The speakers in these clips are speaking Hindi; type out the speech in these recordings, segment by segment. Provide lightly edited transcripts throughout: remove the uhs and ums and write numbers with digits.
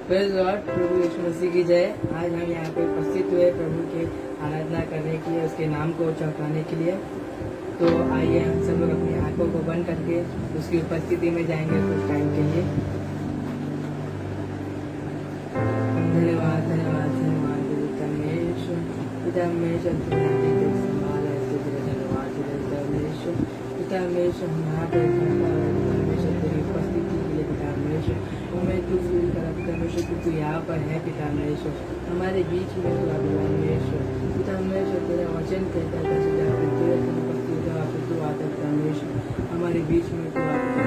प्रेज़ लॉर्ड, प्रभु यीशु मसीह की जय। आज हम यहाँ पे उपस्थित हुए प्रभु की आराधना करने के लिए, उसके नाम को चौंकाने के लिए। तो आइए हम सब लोग अपनी आंखों को बंद करके उसकी उपस्थिति में जाएंगे कुछ टाइम के लिए। धन्यवाद धन्यवाद धन्यवाद पिता परमेश्वर, पिता परमेश्वर तुम्हारी देख संभाल है, तुझे धन्यवाद पिता परमेश्वर। पिता परमेश्वर हम यहाँ पे खड़ा है पिता परमेश्वर तेरी उपस्थिति के लिए पिता परमेश्वर, हमें तू फील करा पिता परमेश्वर कि तू यहाँ पर है पिता परमेश्वर, हमारे बीच में तू पिता परमेश्वर। पिता परमेश्वर तेरा वचन कहता था जहाँ पे तुरंत उपस्थित हो, आप तू आता पिता परमेश्वर, हमारे बीच में तू आता।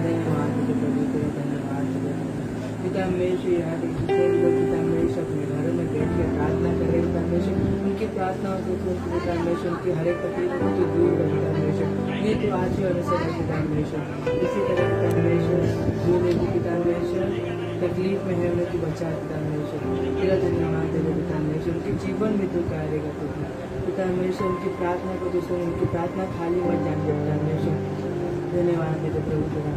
धन्यवाद तुझे प्रभु, तेरा धन्यवाद पिता परमेश्वर। यहाँ पे जितने भी लोग पिता परमेश्वर अपने घरों में बैठ के प्रार्थना कर रहे पिता परमेश्वर, उनकी प्रार्थनाओं से पिता परमेश्वर उनकी हर एक तकलीफ को तू दूर कर पिता परमेश्वर, ये तो आज ही हमेशा रहे पिता परमेश्वर। इसी तरह पिता परमेश्वर जो लोग पिता परमेश्वर तकलीफ में है उन्हें तू बचा पिता परमेश्वर, तेरा धन्यवाद तेरे पिता परमेश्वर। उनके जीवन में तू करेगा तू पिता परमेश्वर, उनकी प्रार्थना को तू सुन, उनकी प्रार्थना खाली मत जान दे पिता परमेश्वर। धन्यवाद देते प्रभु तेरा।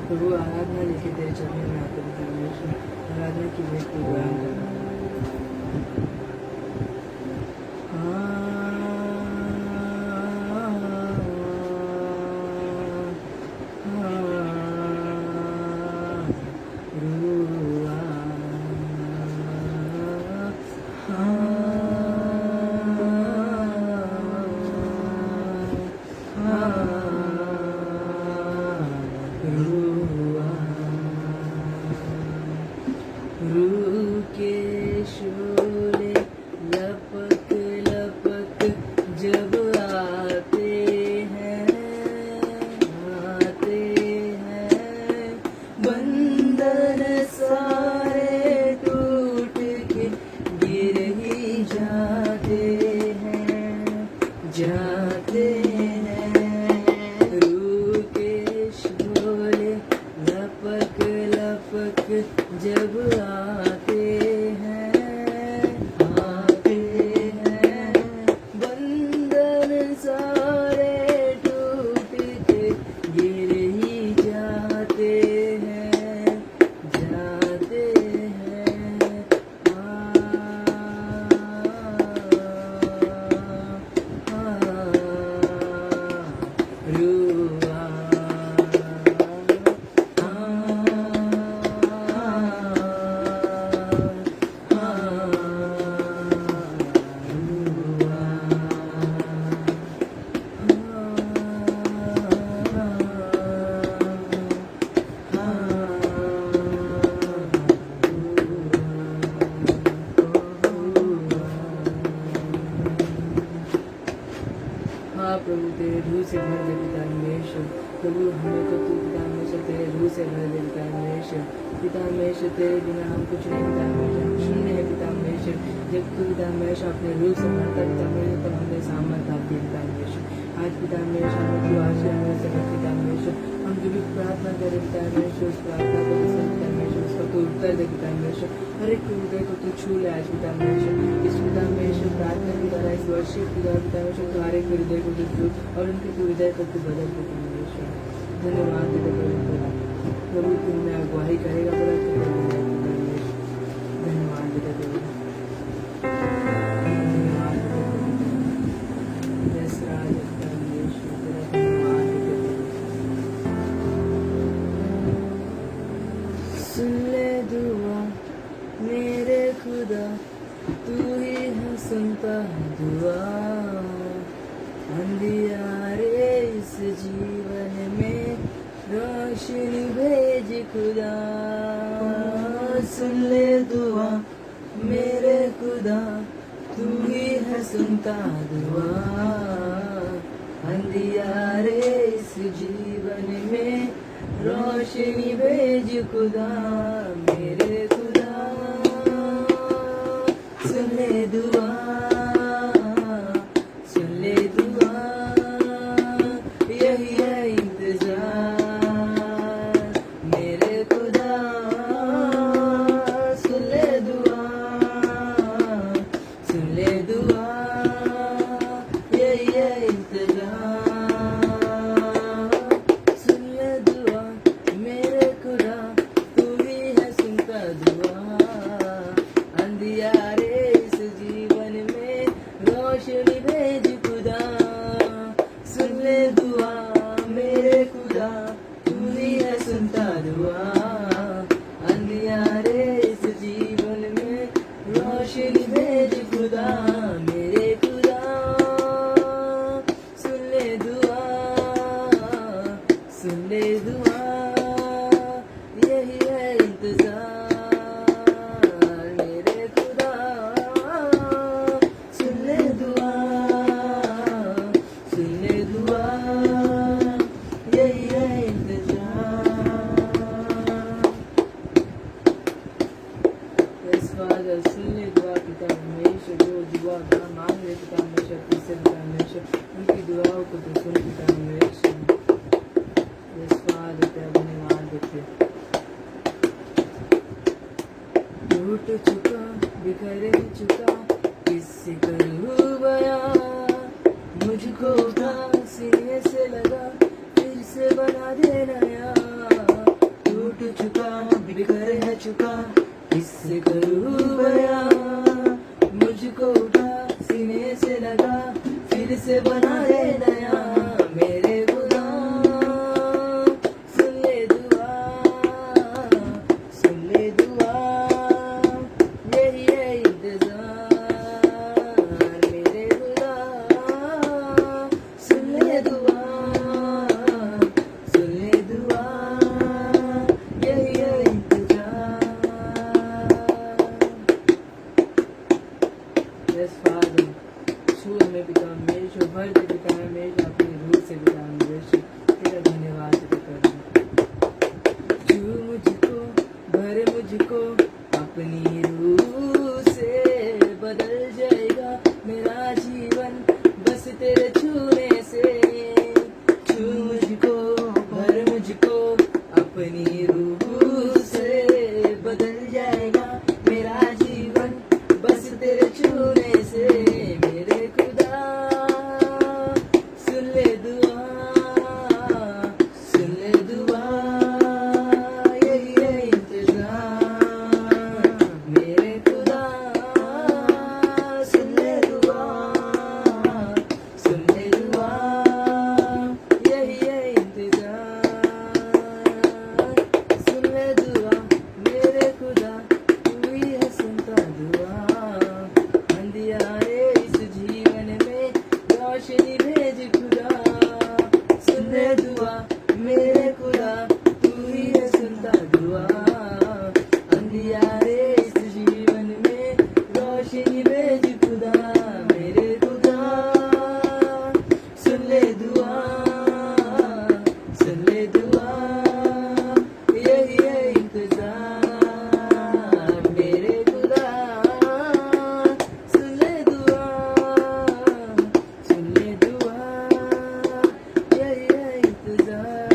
प्रभु आराधना लेके तेरे चरणों में आते पिता परमेश्वर, आराधना की भेंट को ग्रहण करना। प्रभु तेरे रूह से भर दे पिता परमेश्वर, प्रभु हमें तो तू पिता परमेश्वर तेरे रूह से भर दे पिता परमेश्वर। पिता परमेश्वर तेरे बिना हम कुछ नहीं पिता परमेश्वर, हम शून्य है पिता परमेश्वर। जब तू पिता परमेश्वर अपने रूह से भरता पिता परमेश्वर तब हमें सामर्थ आती है पिता परमेश्वर। आज पिता परमेश्वर हमें तू आशीर्वाद में से पिता परमेश्वर, हम जो भी प्रार्थना करें पिता परमेश्वर उस प्रार्थना को पिता परमेश्वर उसका तू उत्तर दे पिता परमेश्वर, हर एक हृदय को तू छू ले आज पिता परमेश्वर। इस पिता परमेश्वर प्रार्थना की द्वारा इस वर्षिप की द्वारा पिता परमेश्वर तू हर एक हृदय को तू छू और उनके तू हृदय को तू बदल पिता परमेश्वर। धन्यवाद देते प्रभु, तुमने अगुवाही करेगा बड़ा धन्यवाद देते प्रभु। सुन ले दुआ मेरे खुदा, तू ही है सुनता दुआ। अंधियारे इस जीवन में रोशनी भेज खुदा। सुन ले दुआ मेरे खुदा, तू ही है सुनता दुआ। अंधियारे इस जीवन में रोशनी भेज खुदा, मेरे खुदा। सुन ले दुआ, सुन ले दुआ, यही है इंतजार मेरे खुदा। सुन ले दुआ, सुन ले दुआ, यही है इंतजार। सुन ले दुआ मेरे खुदा, तू ही है सुनता दुआ अंधियारे इस जीवन में रोशनी भेज खुदा सुन ले दुआ मेरे खुदा तू ही है सुनता दुआ अंधियारे इस जीवन में रोशनी भेज खुदा मेरे खुदा सुन ले दुआ यही है इंतजार मेरे खुदा सुन ले दुआ यही है इंतजार Yes, Father, सुन ले दुआ पिता परमेश्वर जो दुआ का मांग ले पिता परमेश्वर तुझसे पिता परमेश्वर उनकी दुआओं को तो सुन पिता परमेश्वर Yes, Father, तेरा धन्यवाद देते टूट चुका बिखर चुका किससे करूँ बयां मुझको उठा सीने से लगा फिर से बना दे नया टूट चुका बिखर है चुका किससे करूँ बयां मुझको उठा सीने से लगा फिर से बना दे नया मेरे खुदा सुन ले दुआ यही है इंतजार मेरे खुदा सुन ले दुआ यही है इंतजार Yes, Father, छू हमें पिता परमेश्वर भर दे पिता परमेश्वर अपनी रूह से पिता परमेश्वर तेरा धन्यवाद देते छू मुझको भर मुझको अपनी रूह से बदल जाएगा मेरा जीवन बस तेरे छूने से छू मुझको भर मुझको अपनी रूह से बदल जाएगा मेरा जीवन बस तेरे छूने से मेरे खुदा सुन ले दुआ यही है इंतजार मेरे खुदा सुन ले दुआ यही है इंतजार सुन ले दुआ मेरे खुदा तू ही है सुनता दुआ अंधियारे इस जीवन में रोशनी भेज खुदा सुन ले दुआ मेरे खुदा तू ही है सुनता दुआ अंधियारे इस जीवन में रोशनी भेज खुदा मेरे खुदा सुन ले दुआ यही है इंतजार मेरे खुदा सुन ले दुआ यही है इंतजार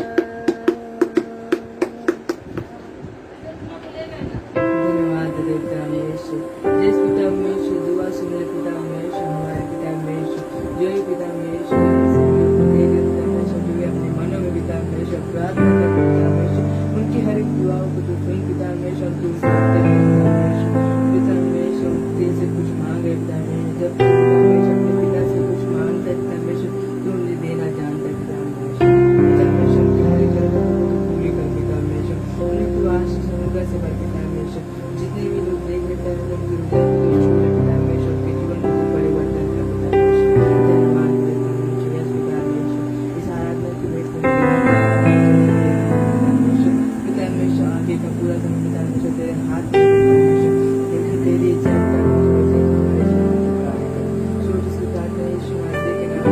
धन्यवाद देता परमेश्वर जिस पिता परमेश्वर दुआ सुन ले पिता परमेश्वर हमारे पिता परमेश्वर जो ही पिता परमेश्वर अपने मनों में पिता परमेश्वर प्रार्थना कर पिता परमेश्वर उनकी हर एक दुआओं को तो सुन पिता परमेश्वर उनको पिता परमेश्वर तेरे से कुछ मांग रहे पिता परमेश्वर जब पिता परमेश्वर अपने पिता से कुछ मांगता है पिता परमेश्वर तो उन्हें देना जानता है पिता परमेश्वर की हर एक जरूरत को पूरी कर पिता परमेश्वर उन्हें तू आशीष अनुग्रह से भर पिता परमेश्वर जितने भी लोग देख रहे हैं उनकी हृदय को तू छू ले पिता परमेश्वर के जीवन को तू परिवर्तन कर पिता परमेश्वर धन्यवाद देता परमेश्वर यस पिता परमेश्वर इस आराधना की भेंट को पिता परमेश्वर आगे का पूरा समय पिता परमेश्वर तेरे हाथ में तेरी इच्छा छोटी सी प्रार्थना यीशु मसीह के नाम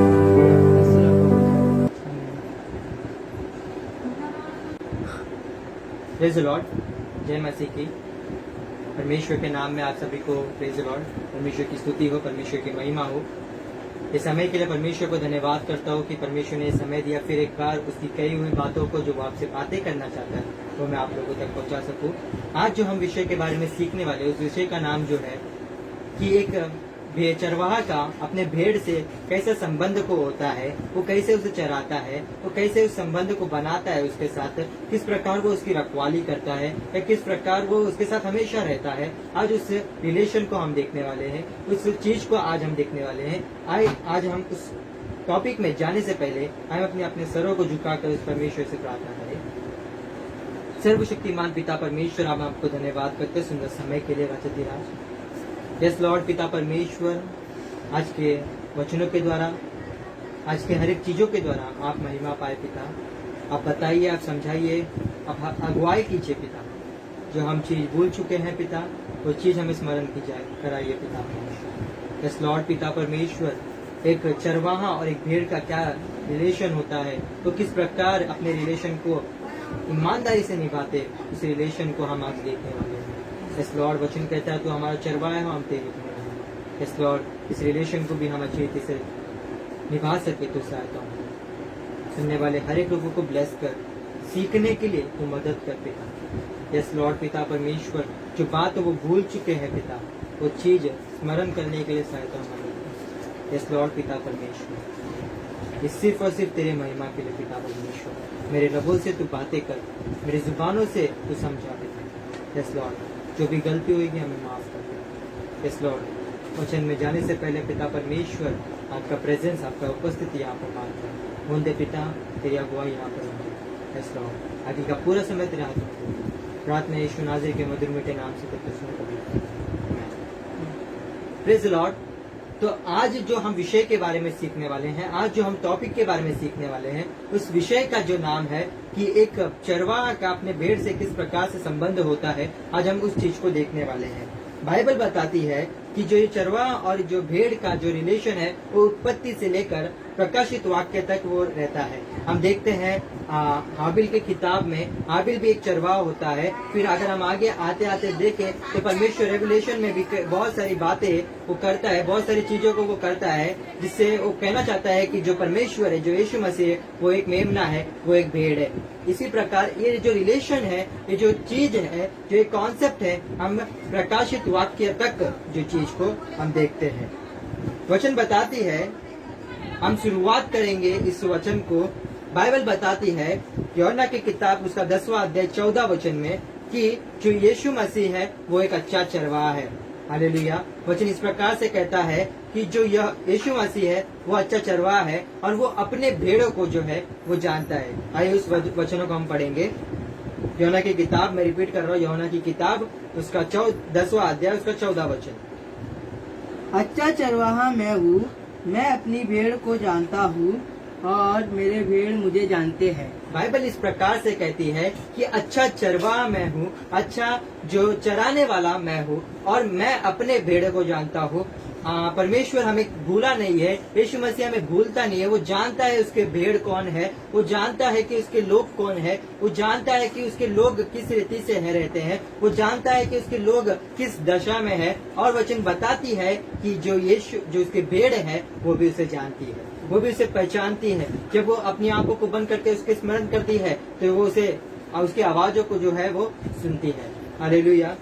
में सुना प्रेज द लॉर्ड जय मसीह की परमेश्वर के नाम में आप सभी को प्रेज द लॉर्ड परमेश्वर की स्तुति हो परमेश्वर की महिमा हो इस समय के लिए परमेश्वर को धन्यवाद करता हूँ कि परमेश्वर ने समय दिया फिर एक बार उसकी कही हुई बातों को जो वो आपसे बातें करना चाहता है वो मैं आप लोगों तक पहुंचा सकूं। आज जो हम विषय के बारे में सीखने वाले उस विषय का नाम जो है कि एक चरवाहा का अपने भेड़ से कैसे संबंध को होता है, वो कैसे उसे चराता है, वो कैसे उस संबंध को बनाता है उसके साथ, किस प्रकार वो उसकी रखवाली करता है या किस प्रकार वो उसके साथ हमेशा रहता है। आज उस रिलेशन को हम देखने वाले हैं, उस चीज को आज हम देखने वाले हैं। आज हम उस टॉपिक में जाने से पहले हम अपने सरों को झुकाकर उस परमेश्वर से प्रार्थना करें। सर्वशक्तिमान पिता परमेश्वर, हम आपको धन्यवाद करते सुंदर समय के लिए राज। यस लॉर्ड पिता परमेश्वर, आज के वचनों के द्वारा, आज के हर एक चीजों के द्वारा आप महिमा पाए पिता। आप बताइए, आप समझाइए, आप अगुवाई कीजिए पिता। जो हम चीज भूल चुके हैं पिता, वो चीज हमें स्मरण की जाए कराइए पिता परमेश्वर। यस लॉर्ड पिता परमेश्वर, एक चरवाहा और एक भेड़ का क्या रिलेशन होता है, तो किस प्रकार अपने रिलेशन को ईमानदारी से निभाते, उस रिलेशन को हम आज देखने वाले हैं। यस लॉर्ड, वचन कहता है तो हमारा चरवाहा है, हम तेरे हैं। यस लॉर्ड, इस रिलेशन को भी हम अच्छी रीति से निभा सके तो सहायता हो। सुनने वाले हर एक लोगों को ब्लेस कर, सीखने के लिए तो मदद कर पिता। यस लॉर्ड पिता परमेश्वर, जो बात वो भूल चुके हैं पिता, वो चीज स्मरण करने के लिए सहायता मदद। यस लॉर्ड पिता परमेश्वर, ये सिर्फ और सिर्फ तेरे महिमा के लिए पिता परमेश्वर। मेरे लबों से तू बातें कर, मेरी जुबानों से तू समझा पिता। यस लॉर्ड, जो भी गलती होगी हमें माफ कर दे। यस लॉर्ड, वचन में जाने से पहले पिता परमेश्वर, आपका प्रेजेंस, आपका उपस्थिति यहाँ पर मांगता है। होंदे पिता, तेरी अगुवाई यहाँ पर होंगे। यस लॉर्ड, आगे का पूरा समय तेरे हाथ में। प्रार्थना यीशु नाज़री के मधुर मीठे नाम से करते सुनो कभी। Praise the Lord. तो आज जो हम विषय के बारे में सीखने वाले हैं, आज जो हम टॉपिक के बारे में सीखने वाले हैं, उस विषय का जो नाम है कि एक चरवाहा का अपने भेड़ से किस प्रकार से संबंध होता है, आज हम उस चीज को देखने वाले हैं। बाइबल बताती है कि जो ये चरवाहा और जो भेड़ का जो रिलेशन है, वो उत्पत्ति से लेकर प्रकाशित वाक्य तक वो रहता है। हम देखते हैं हाबिल के किताब में, हाबिल भी एक चरवाहा होता है। फिर अगर हम आगे आते आते देखें तो परमेश्वर रेवलेशन में भी बहुत सारी बातें वो करता है, बहुत सारी चीजों को वो करता है, जिससे वो कहना चाहता है कि जो परमेश्वर है, जो यीशु मसीह है, वो एक मेमना है, वो एक भेड़ है। इसी प्रकार ये जो रिलेशन है, ये जो चीज है, जो एक कॉन्सेप्ट है, हम प्रकाशित वाक्य तक जो चीज को हम देखते हैं। वचन बताती है, हम शुरुआत करेंगे इस वचन को। बाइबल बताती है यूहन्ना की किताब उसका 10वां अध्याय 14 वचन में कि जो यीशु मसीह है वो एक अच्छा चरवाहा है। हालेलुया। वचन इस प्रकार से कहता है कि जो यह यीशु मसीह है वो अच्छा चरवाहा है और वो अपने भेड़ों को जो है वो जानता है। आइए उस वचनों को हम पढ़ेंगे। यूहन्ना की किताब, मैं रिपीट कर रहा हूँ, यूहन्ना की किताब उसका 10वां अध्याय उसका 14 वचन। अच्छा चरवाहा मैं हूँ, मैं अपनी भेड़ को जानता हूँ और मेरे भेड़ मुझे जानते हैं। बाइबल इस प्रकार से कहती है कि अच्छा चरवाहा मैं हूँ, अच्छा जो चराने वाला मैं हूँ और मैं अपने भेड़ को जानता हूँ। परमेश्वर हमें भूला नहीं है, यीशु मसीह हमें भूलता नहीं है। वो जानता है उसके भेड़ कौन है, वो जानता है कि उसके लोग कौन है, वो जानता है कि उसके लोग किस रीति से रहते हैं, वो जानता है कि उसके लोग किस दशा में है। और वचन बताती है कि जो यीशु, जो उसके भेड़ है, वो भी उसे जानती है, वो भी उसे पहचानती है। जब वो अपनी आंखों को बंद करके उसके स्मरण करती है तो वो उसे, उसकी आवाजों को जो है वो सुनती है। हालेलुया।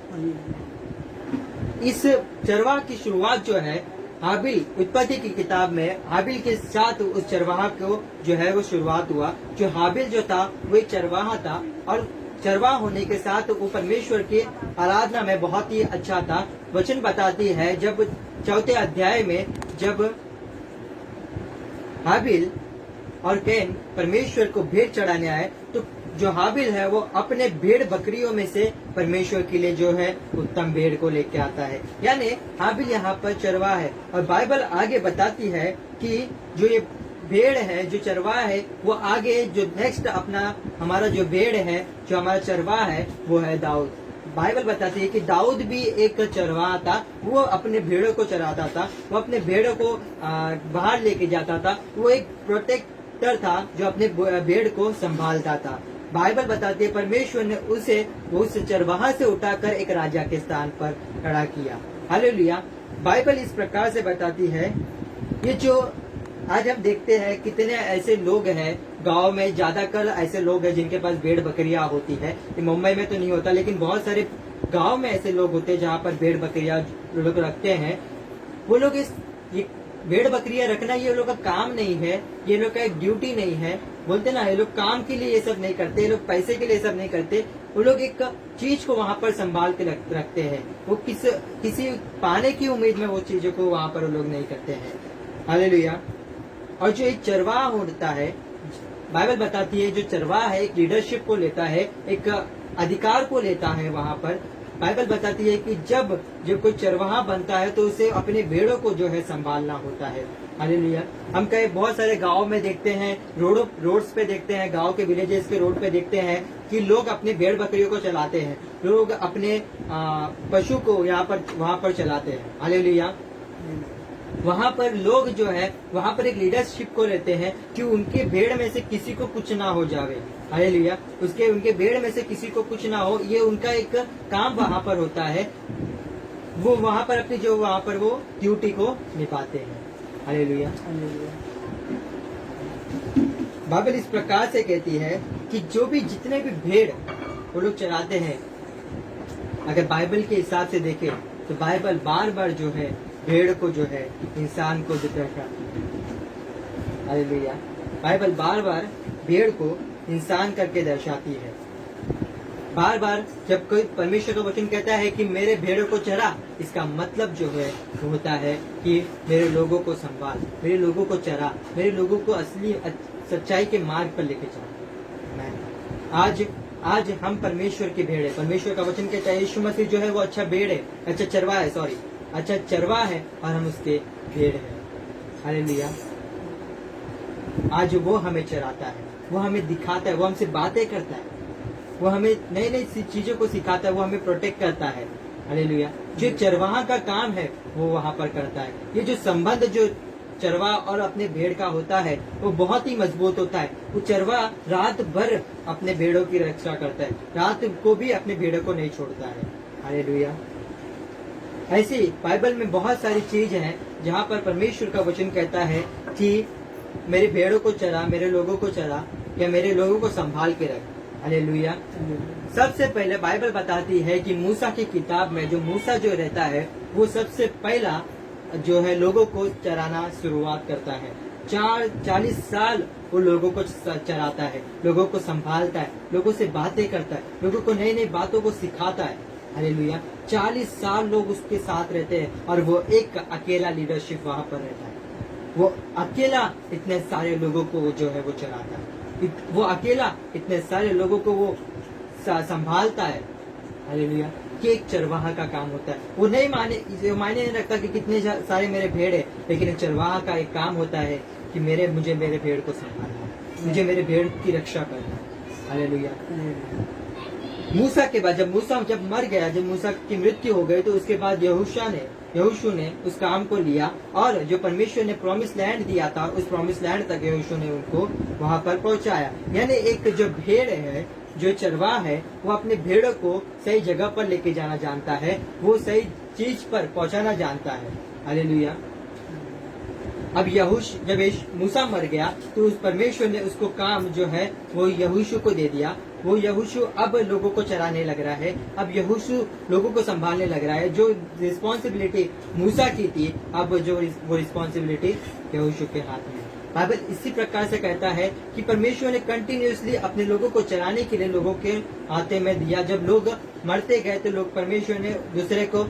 इस चरवाहा की शुरुआत जो है हाबिल, उत्पत्ति की किताब में हाबिल के साथ उस चरवाहा को जो है वो शुरुआत हुआ। जो हाबिल जो था वो एक चरवाहा था और चरवाहा होने के साथ वो परमेश्वर की आराधना में बहुत ही अच्छा था। वचन बताती है जब 4 अध्याय में जब हाबिल और कैन परमेश्वर को भेंट चढ़ाने आए तो जो हाबिल है वो अपने भेड़ बकरियों में से परमेश्वर के लिए जो है उत्तम भेड़ को लेके आता है। यानी हाबिल यहाँ पर चरवाहा है। और बाइबल आगे बताती है कि जो ये भेड़ है, जो चरवाहा है, वो आगे जो नेक्स्ट अपना हमारा जो भेड़ है, जो हमारा चरवाहा है, वो है दाऊद। बाइबल बताती है कि दाऊद भी एक चरवाहा था। वो अपने भेड़ों को चराता था, वो अपने भेड़ों को बाहर लेके जाता था। वो एक प्रोटेक्टर था जो अपने भेड़ को संभालता था। बाइबल बताती है परमेश्वर ने उसे उस चरवाहा से उठाकर एक राजा के स्थान पर खड़ा किया। हालेलुया। बाइबल इस प्रकार से बताती है, ये जो आज हम देखते हैं कितने ऐसे लोग हैं गांव में, ज्यादातर ऐसे लोग हैं जिनके पास भेड़ बकरियां होती है। मुंबई में तो नहीं होता, लेकिन बहुत सारे गांव में ऐसे लोग होते हैं जहाँ पर भेड़ बकरियां लोग रखते हैं। वो लोग ये भेड़ बकरियां रखना ये लोग का काम नहीं है, ये लोग का एक ड्यूटी नहीं है। बोलते ना, ये लोग काम के लिए ये सब नहीं करते, ये लोग पैसे के लिए ये सब नहीं करते। वो लोग एक चीज को वहां पर संभाल के रखते हैं। वो किसी पाने की उम्मीद में वो चीजों को वहां पर वो लोग नहीं करते हैं। हालेलुया। और जो एक चरवाहा होता है, बाइबल बताती है, जो चरवाहा है एक लीडरशिप को लेता है, एक अधिकार को लेता है। वहां पर बाइबल बताती है कि जब कोई चरवाहा बनता है तो उसे अपने भेड़ों को जो है संभालना होता है। हालेलुया। हम कई बहुत सारे गांव में देखते हैं, रोड्स पे देखते हैं, गांव के विलेजेस के रोड पे देखते हैं कि लोग अपने भेड़ बकरियों को चलाते हैं, लोग अपने पशु को वहां पर चलाते हैं। हालेलुया। वहां पर लोग जो है वहां पर एक लीडरशिप को लेते हैं कि उनके भेड़ में से किसी को कुछ ना हो जावे। हालेलुया। उनके भेड़ में से किसी को कुछ ना हो, ये उनका एक काम वहां पर होता है। वो वहां पर अपनी वहां पर वो ड्यूटी को निभाते हैं। हालेलुया। बाइबल इस प्रकार से कहती है कि जितने भी भेड़ वो लोग चराते हैं, अगर बाइबल के हिसाब से देखें तो बाइबल बार बार जो है भेड़ को जो है इंसान को दर्शाती है। हालेलुया। बाइबल बार बार भेड़ को इंसान करके दर्शाती है। बार बार जब कोई परमेश्वर का वचन कहता है कि मेरे भेड़ों को चरा, इसका मतलब जो है वो होता है कि मेरे लोगों को संभाल, मेरे लोगों को चरा, मेरे लोगों को असली सच्चाई के मार्ग पर लेके चला। आज हम परमेश्वर की भेड़ है। परमेश्वर का वचन कहता है यीशु मसीह जो है वो अच्छा भेड़ है, अच्छा चरवाहा है और हम उसके भेड़ है। हालेलुया। आज वो हमें चराता है, वो हमें दिखाता है, वो हमसे बातें करता है, वो हमें नई नई चीजों को सिखाता है, वो हमें प्रोटेक्ट करता है। हालेलुया। जो चरवाहा का काम है वो वहां पर करता है। ये जो संबंध जो चरवाहा और अपने भेड़ का होता है वो बहुत ही मजबूत होता है। वो चरवाहा रात भर अपने भेड़ों की रक्षा करता है, रात को भी अपने भेड़ों को नहीं छोड़ता है। हालेलुया। ऐसी बाइबल में बहुत सारी चीज हैं जहाँ पर परमेश्वर का वचन कहता है कि मेरे भेड़ों को चरा, मेरे लोगों को चरा, या मेरे लोगों को संभाल के रख। हालेलुया। सबसे पहले बाइबल बताती है कि मूसा की किताब में जो मूसा जो रहता है वो सबसे पहला जो है लोगों को चराना शुरुआत करता है। 40 साल वो लोगों को चराता है, लोगों को संभालता है, लोगों से बातें करता है, लोगों को नई नई बातों को सिखाता है। हालेलुया। 40 साल लोग उसके साथ रहते हैं और वो एक अकेला लीडरशिप वहां पर रहता है। वो अकेला इतने सारे लोगों को जो है वो चलाता है, वो अकेला इतने सारे लोगों को वो संभालता है। हालेलुया। कि एक चरवाहा का काम होता है। वो मायने नहीं रखता कि कितने सारे मेरे भेड़ है, लेकिन एक चरवाहा का एक काम होता है कि मुझे मेरे भेड़ को संभालना है, मुझे मेरे भेड़ की रक्षा करना है। हालेलुया। मूसा के बाद जब मर गया, जब मूसा की मृत्यु हो गई, तो उसके बाद यहोशू ने उस काम को लिया और जो परमेश्वर ने प्रॉमिस लैंड दिया था उस प्रॉमिस लैंड तक यहोशू ने उनको वहां पर पहुंचाया। यानी एक जो भेड़ है, जो चरवाहा है, वो अपने भेड़ों को सही जगह पर लेके जाना जानता है, वो सही चीज पर पहुंचाना जानता है। हालेलुया। अब जब मूसा मर गया तो उस परमेश्वर ने उसको काम जो है वो यहोशू को दे दिया। वो यहोशू अब लोगों को चराने लग रहा है, अब यहोशू लोगों को संभालने लग रहा है। जो रिस्पॉन्सिबिलिटी मूसा की थी, अब वो रिस्पॉन्सिबिलिटी यहोशू के हाथ में। बाइबल इसी प्रकार से कहता है कि परमेश्वर ने कंटिन्यूअसली अपने लोगों को चराने के लिए लोगों के हाथे में दिया। जब लोग मरते गए तो परमेश्वर ने दूसरे को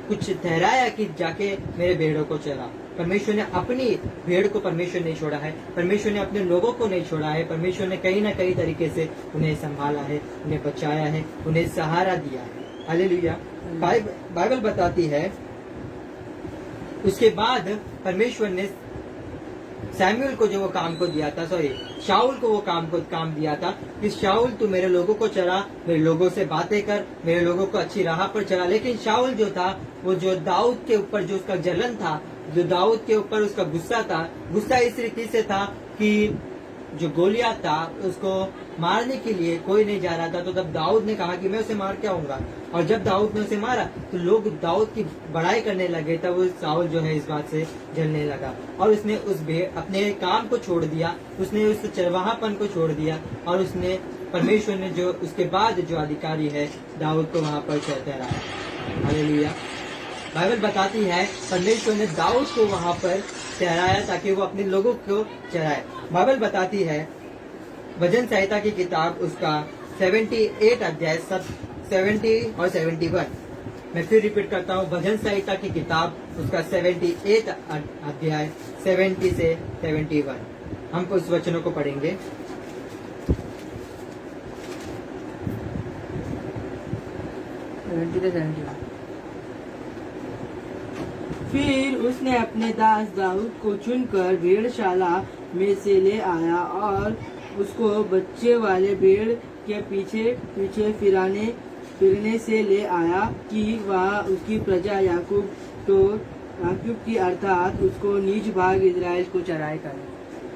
कुछ ठहराया कि जाके मेरे भेड़ों को चरा। परमेश्वर ने अपनी भेड़ को नहीं छोड़ा है, परमेश्वर ने अपने लोगों को नहीं छोड़ा है। परमेश्वर ने कहीं ना कहीं तरीके से उन्हें संभाला है, उन्हें बचाया है, उन्हें सहारा दिया है। हालेलुया। बाइबल बताती है उसके बाद परमेश्वर ने सैमुअल को जो वो काम को दिया था, शाऊल को वो काम दिया था कि शाऊल तू मेरे लोगों को चरा, मेरे लोगों से बातें कर, मेरे लोगों को अच्छी राह पर चला। लेकिन शाऊल जो था वो जो दाऊद के ऊपर जो उसका जलन था, जो दाऊद के ऊपर उसका गुस्सा इस रीति से था कि जो गोलियात था उसको मारने के लिए कोई नहीं जा रहा था। तो तब दाऊद ने कहा कि मैं उसे मार के आऊंगा, और जब दाऊद ने उसे मारा तो लोग दाऊद की बड़ाई करने लगे। तब वो शाऊल जो है इस बात से जलने लगा और उसने अपने काम को छोड़ दिया, उसने उस चरवाहापन को छोड़ दिया, और उसने परमेश्वर ने जो उसके बाद जो अधिकारी है दाऊद को वहां पर ठहराया। हालेलुया। बाइबल बताती है परमेश्वर ने दाऊद को वहां पर ठहराया ताकि वो अपने लोगों को चराए। बाइबल बताती है भजन संहिता की किताब उसका 78 अध्याय 70 और 71। मैं फिर रिपीट करता हूँ, भजन संहिता की किताब उसका 78 अध्याय 70 से 71। हम उस वचनों को पढ़ेंगे। फिर उसने अपने दास दाऊद को चुनकर भेड़शाला में से ले आया और उसको बच्चे वाले भेड़ के पीछे पीछे फिरने से ले आया कि वह उसकी प्रजा याकूब की अर्थात उसको निज भाग इजराइल को चराए करे।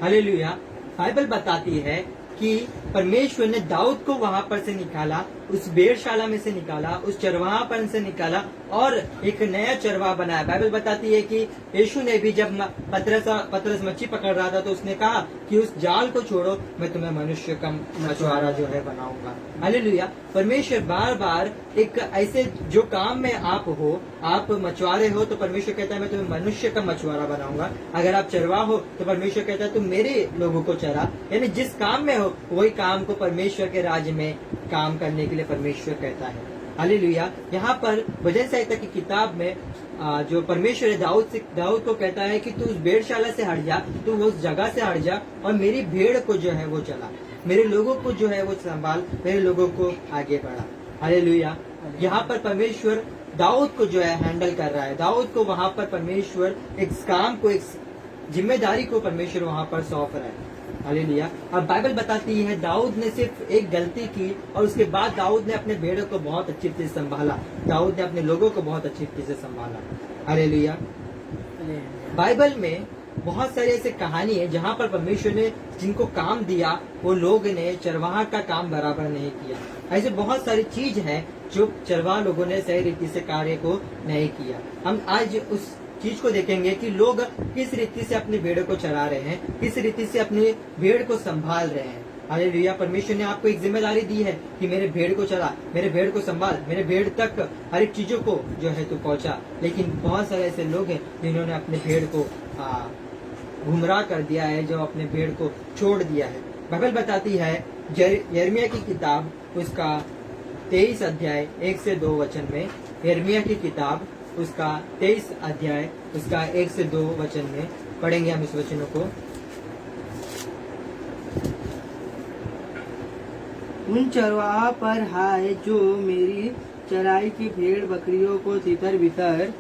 हालेलुया। बाइबल बताती है कि परमेश्वर ने दाऊद को वहां पर से निकाला, उस भेड़शाला में से निकाला, उस चरवाहापन से निकाला और एक नया चरवाहा बनाया। बाइबल बताती है कि यीशु ने भी जब पतरस मच्छी पकड़ रहा था तो उसने कहा कि उस जाल को छोड़ो, मैं तुम्हें मनुष्य का मछुआरा जो है बनाऊंगा। हालेलुया। परमेश्वर बार बार एक ऐसे जो काम में आप हो, आप मछुआरे हो तो परमेश्वर कहता है मैं तुम्हें मनुष्य का मछुआरा बनाऊंगा। अगर आप चरवाहा हो तो परमेश्वर कहता है तुम मेरे लोगों को चरा। यानी जिस काम में हो वही काम को परमेश्वर के राज्य में काम करने के लिए परमेश्वर कहता है। हालेलुया। यहाँ पर भजन संहिता की किताब में जो परमेश्वर है दाऊद को कहता है कि तू उस भेड़शाला से हट जा, तू उस जगह से हट जा और मेरी भेड़ को जो है वो चला, मेरे लोगों को जो है वो संभाल, मेरे लोगों को आगे बढ़ा। हालेलुया। यहाँ पर परमेश्वर दाऊद को जो है हैंडल कर रहा है। दाऊद को वहाँ पर परमेश्वर एक काम को, एक जिम्मेदारी को परमेश्वर वहाँ पर सौंप रहा है। हालेलुया। अब बाइबल बताती है दाऊद ने सिर्फ एक गलती की और उसके बाद दाऊद ने अपने भेड़ों को बहुत अच्छी तरह से संभाला, दाऊद ने अपने लोगों को बहुत अच्छी तरह से संभाला। हालेलुया। बाइबल में बहुत सारी ऐसी कहानी है जहाँ पर परमेश्वर ने जिनको काम दिया वो लोग ने चरवाहा का काम बराबर नहीं किया। ऐसे बहुत सारी चीज है जो चरवाहा लोगों ने सही रीति से कार्य को नहीं किया। हम आज उस चीज को देखेंगे कि लोग किस रीति से अपनी भेड़ को चरा रहे हैं, किस रीति से अपनी भेड़ को संभाल रहे हैं। हालेलुया। परमेश्वर ने आपको एक जिम्मेदारी दी है कि मेरे भेड़ को चला, मेरे भेड़ को संभाल, मेरे भेड़ तक हर एक चीजों को जो है तू पहुंचा। लेकिन बहुत सारे ऐसे लोग हैं जिन्होंने अपने भेड़ को गुमराह कर दिया है, जो अपने भेड़ को छोड़ दिया है। बाइबल बताती है यिर्मयाह की किताब उसका 23 अध्याय 1 से 2 वचन में, यिर्मयाह की किताब उसका 23 अध्याय उसका 1 से 2 वचन में पढ़ेंगे हम इस वचनों को। उन चरवाहा पर हाय जो मेरी चराई की भेड़ बकरियों को तितर बितर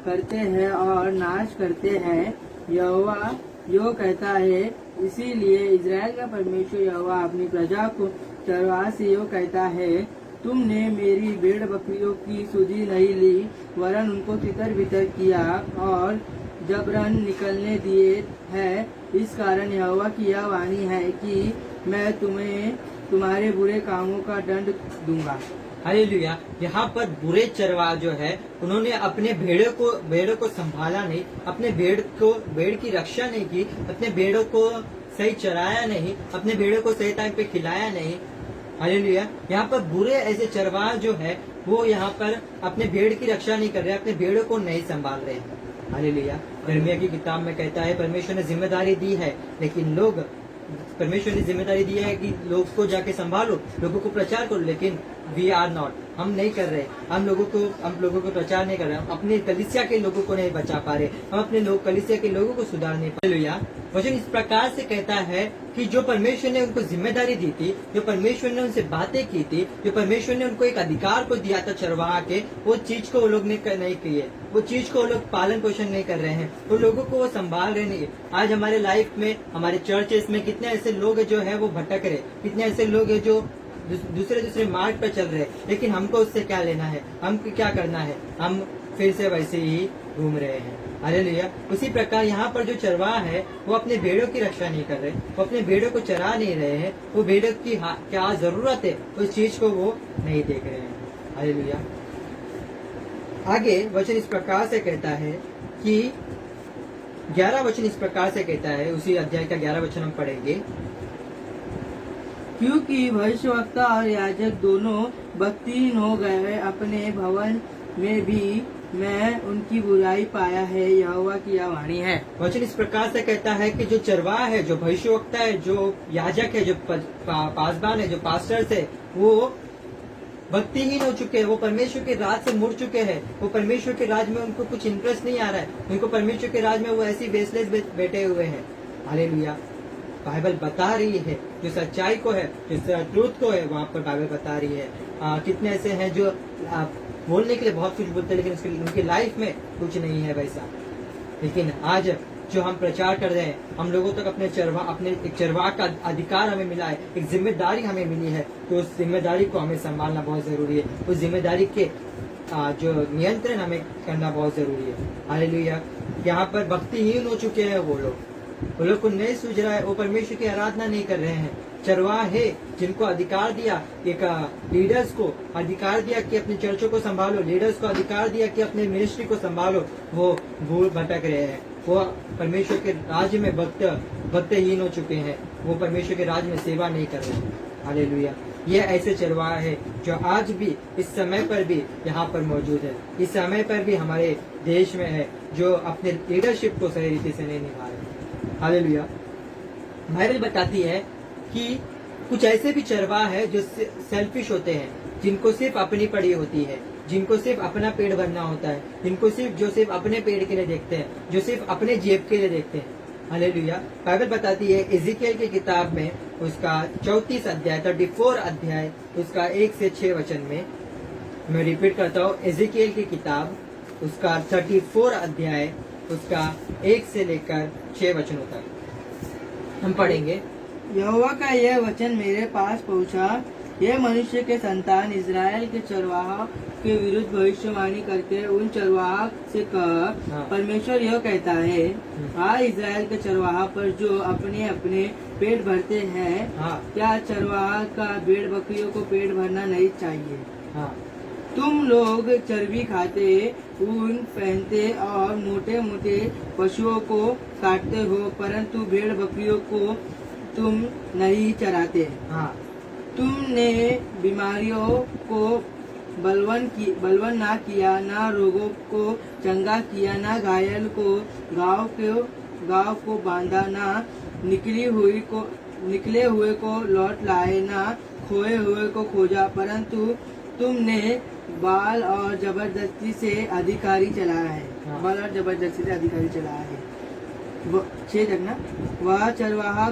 करते हैं और नाश करते हैं, यहोवा यो कहता है। इसीलिए इजराइल का परमेश्वर यहोवा अपनी प्रजा को चरवाहा से यो कहता है, तुमने मेरी भेड़ बकरियों की सुधि नहीं ली, वरन उनको तितर बितर किया और जबरन निकलने दिए है। इस कारण यहोवा की यह वाणी है कि मैं तुम्हें तुम्हारे बुरे कामों का दंड दूंगा। हालेलुया। यहाँ पर बुरे चरवाहा जो है उन्होंने अपने भेड़ों को संभाला नहीं, अपने भेड़ की रक्षा नहीं की, अपने भेड़ों को सही चराया नहीं, अपने भेड़ों को सही टाइम पे खिलाया नहीं। हालेलुया। यहाँ पर बुरे ऐसे चरवाहा जो है वो यहाँ पर अपने भेड़ की रक्षा नहीं कर रहे, अपने भेड़ों को नहीं संभाल रहे। हालेलुया। यिर्मयाह की किताब में कहता है परमेश्वर ने जिम्मेदारी दी है, लेकिन परमेश्वर ने जिम्मेदारी दी है कि लोग को जाके संभालो, लोगों को प्रचार करो, लेकिन वी आर नॉट, हम नहीं कर रहे। हम लोगों को प्रचार नहीं कर रहे, हम अपने कलीसिया के लोगों को नहीं बचा पा रहे, हम अपने कलीसिया के लोगों को सुधार नहीं पा रहे। हालेलुया। वचन इस प्रकार से कहता है कि जो परमेश्वर ने उनको जिम्मेदारी दी थी, जो परमेश्वर ने उनसे बातें की थी, जो परमेश्वर ने उनको एक अधिकार को दिया था चरवाहा के, वो चीज को वो लोग ने नहीं की है, वो चीज को वो लोग पालन पोषण नहीं कर रहे हैं, वो लोगों को वो संभाल रहे नहीं। आज हमारे लाइफ में, हमारे चर्चेस में कितने ऐसे लोग जो है वो भटक रहे, कितने ऐसे लोग है जो दूसरे मार्ग पर चल रहे, लेकिन हमको उससे क्या लेना है, हमको क्या करना है, हम फिर से वैसे ही घूम रहे हैं। हालेलुया। उसी प्रकार यहाँ पर जो चरवाहा है वो अपने भेड़ों की रक्षा नहीं कर रहे, वो अपने भेड़ों को चरा नहीं रहे हैं, वो भेड़ों की क्या जरूरत है उस चीज को वो नहीं देख रहे हैं। हालेलुया। आगे वचन इस प्रकार से कहता है कि 11 वचन इस प्रकार से कहता है, उसी अध्याय का 11 वचन हम पढ़ेंगे। क्योंकि भविष्यवक्ता और याजक दोनों भक्तिहीन हो गए, अपने भवन में भी मैं उनकी बुराई पाया है, यहोवा की यह वाणी है। वचन इस प्रकार से कहता है कि जो चरवाहा है, जो भविष्यवक्ता है, जो याजक है, जो पासबान है, जो पास्टर्स है, वो भक्तिहीन हो चुके हैं। वो परमेश्वर के राज से मुड़ चुके हैं। वो परमेश्वर के राज में उनको कुछ इंटरेस्ट नहीं आ रहा है। उनको परमेश्वर के राज में वो ऐसी बेसलेस बैठे हुए हैं। हालेलुया। बाइबल बता रही है जो सच्चाई को है, जो ट्रूथ को है, वहाँ पर बाइबल बता रही है। कितने ऐसे हैं जो बोलने के लिए बहुत कुछ बोलते हैं, लेकिन उनकी लाइफ में कुछ नहीं है वैसा। लेकिन आज जो हम प्रचार कर रहे हैं, हम लोगों तक अपने एक चरवाह का अधिकार हमें मिला है, एक जिम्मेदारी हमें मिली है, तो उस जिम्मेदारी को हमें संभालना बहुत जरूरी है। उस जिम्मेदारी के जो नियंत्रण हमें करना बहुत जरूरी है। हालेलुया। यहाँ पर भक्तिहीन हो चुके हैं वो लोग को नहीं सूझ रहा है, वो परमेश्वर की आराधना नहीं कर रहे हैं। चरवाहे जिनको अधिकार दिया, एक लीडर्स को अधिकार दिया कि अपने चर्चों को संभालो, लीडर्स को अधिकार दिया कि अपने मिनिस्ट्री को संभालो, वो भूल भटक रहे हैं। वो परमेश्वर के राज्य में भक्तहीन हो चुके हैं। वो परमेश्वर के राज्य में सेवा नहीं कर रहे हैं। हालेलुया। ये ऐसे चरवाहे हैं जो आज भी इस समय पर भी यहाँ पर मौजूद है, इस समय पर भी हमारे देश में है, जो अपने लीडरशिप को सही रीति से नहीं निभा रहे। हालेलुया। बाइबल बताती है कि कुछ ऐसे भी चरवाहे हैं जो सेल्फिश होते हैं, जिनको सिर्फ अपनी पड़ी होती है, जिनको सिर्फ अपना पेट भरना होता है, जिनको जो सिर्फ अपने पेट के लिए देखते हैं, जो सिर्फ अपने जेब के लिए देखते हैं। हालेलुया। बाइबल बताती है इज़िकियल की किताब में उसका 34 अध्याय 34 अध्याय उसका 1 से 6 वचन में, मैं रिपीट करता हूँ, इज़िकियल की किताब उसका 34 अध्याय उसका 1 से लेकर 6 वचनों तक हम पढ़ेंगे। यहोवा का यह वचन मेरे पास पहुंचा, यह मनुष्य के संतान, इज़राइल के चरवाहा के विरुद्ध भविष्यवाणी करके उन चरवाहा से कह, हाँ। परमेश्वर यह कहता है, हाँ इज़राइल के चरवाहा पर जो अपने अपने पेट भरते हैं, हाँ। क्या चरवाहा का भेड़ बकरियों को पेट भरना नहीं चाहिए? हाँ। तुम लोग चर्बी खाते, ऊन पहनते और मोटे मोटे पशुओं को काटते हो, परंतु भेड़ बकरियों को तुम नहीं चराते। हाँ। तुमने बीमारियों को बलवन ना किया, ना रोगों को चंगा किया, ना घायल को गाँव को बांधा, ना निकले हुए को लौट लाए, ना खोए हुए को खोजा, परंतु तुमने बाल और जबरदस्ती से अधिकारी चलाया है। हाँ। बाल और जबरदस्ती से अधिकारी चलाया है। 6 तक ना, वह चरवाहा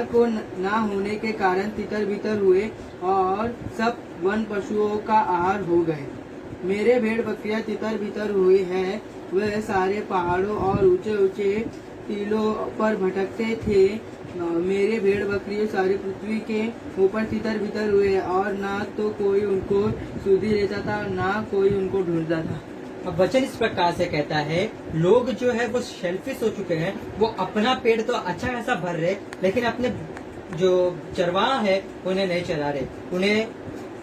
को ना होने के कारण तितर बितर हुए और सब वन पशुओं का आहार हो गए। मेरे भेड़ बकरियां तितर बितर हुई हैं, वे सारे पहाड़ों और ऊंचे ऊंचे टीलों पर भटकते थे। मेरे भेड़ बकरियां सारी पृथ्वी के ऊपर तितर बितर हुए, और ना तो कोई उनको सुधी लेता था, ना कोई उनको ढूंढता था। अब वचन इस प्रकार से कहता है, लोग जो है वो सेल्फिश हो चुके हैं। वो अपना पेट तो अच्छा खासा भर रहे, लेकिन अपने जो चरवाहा है उन्हें नहीं चरा रहे, उन्हें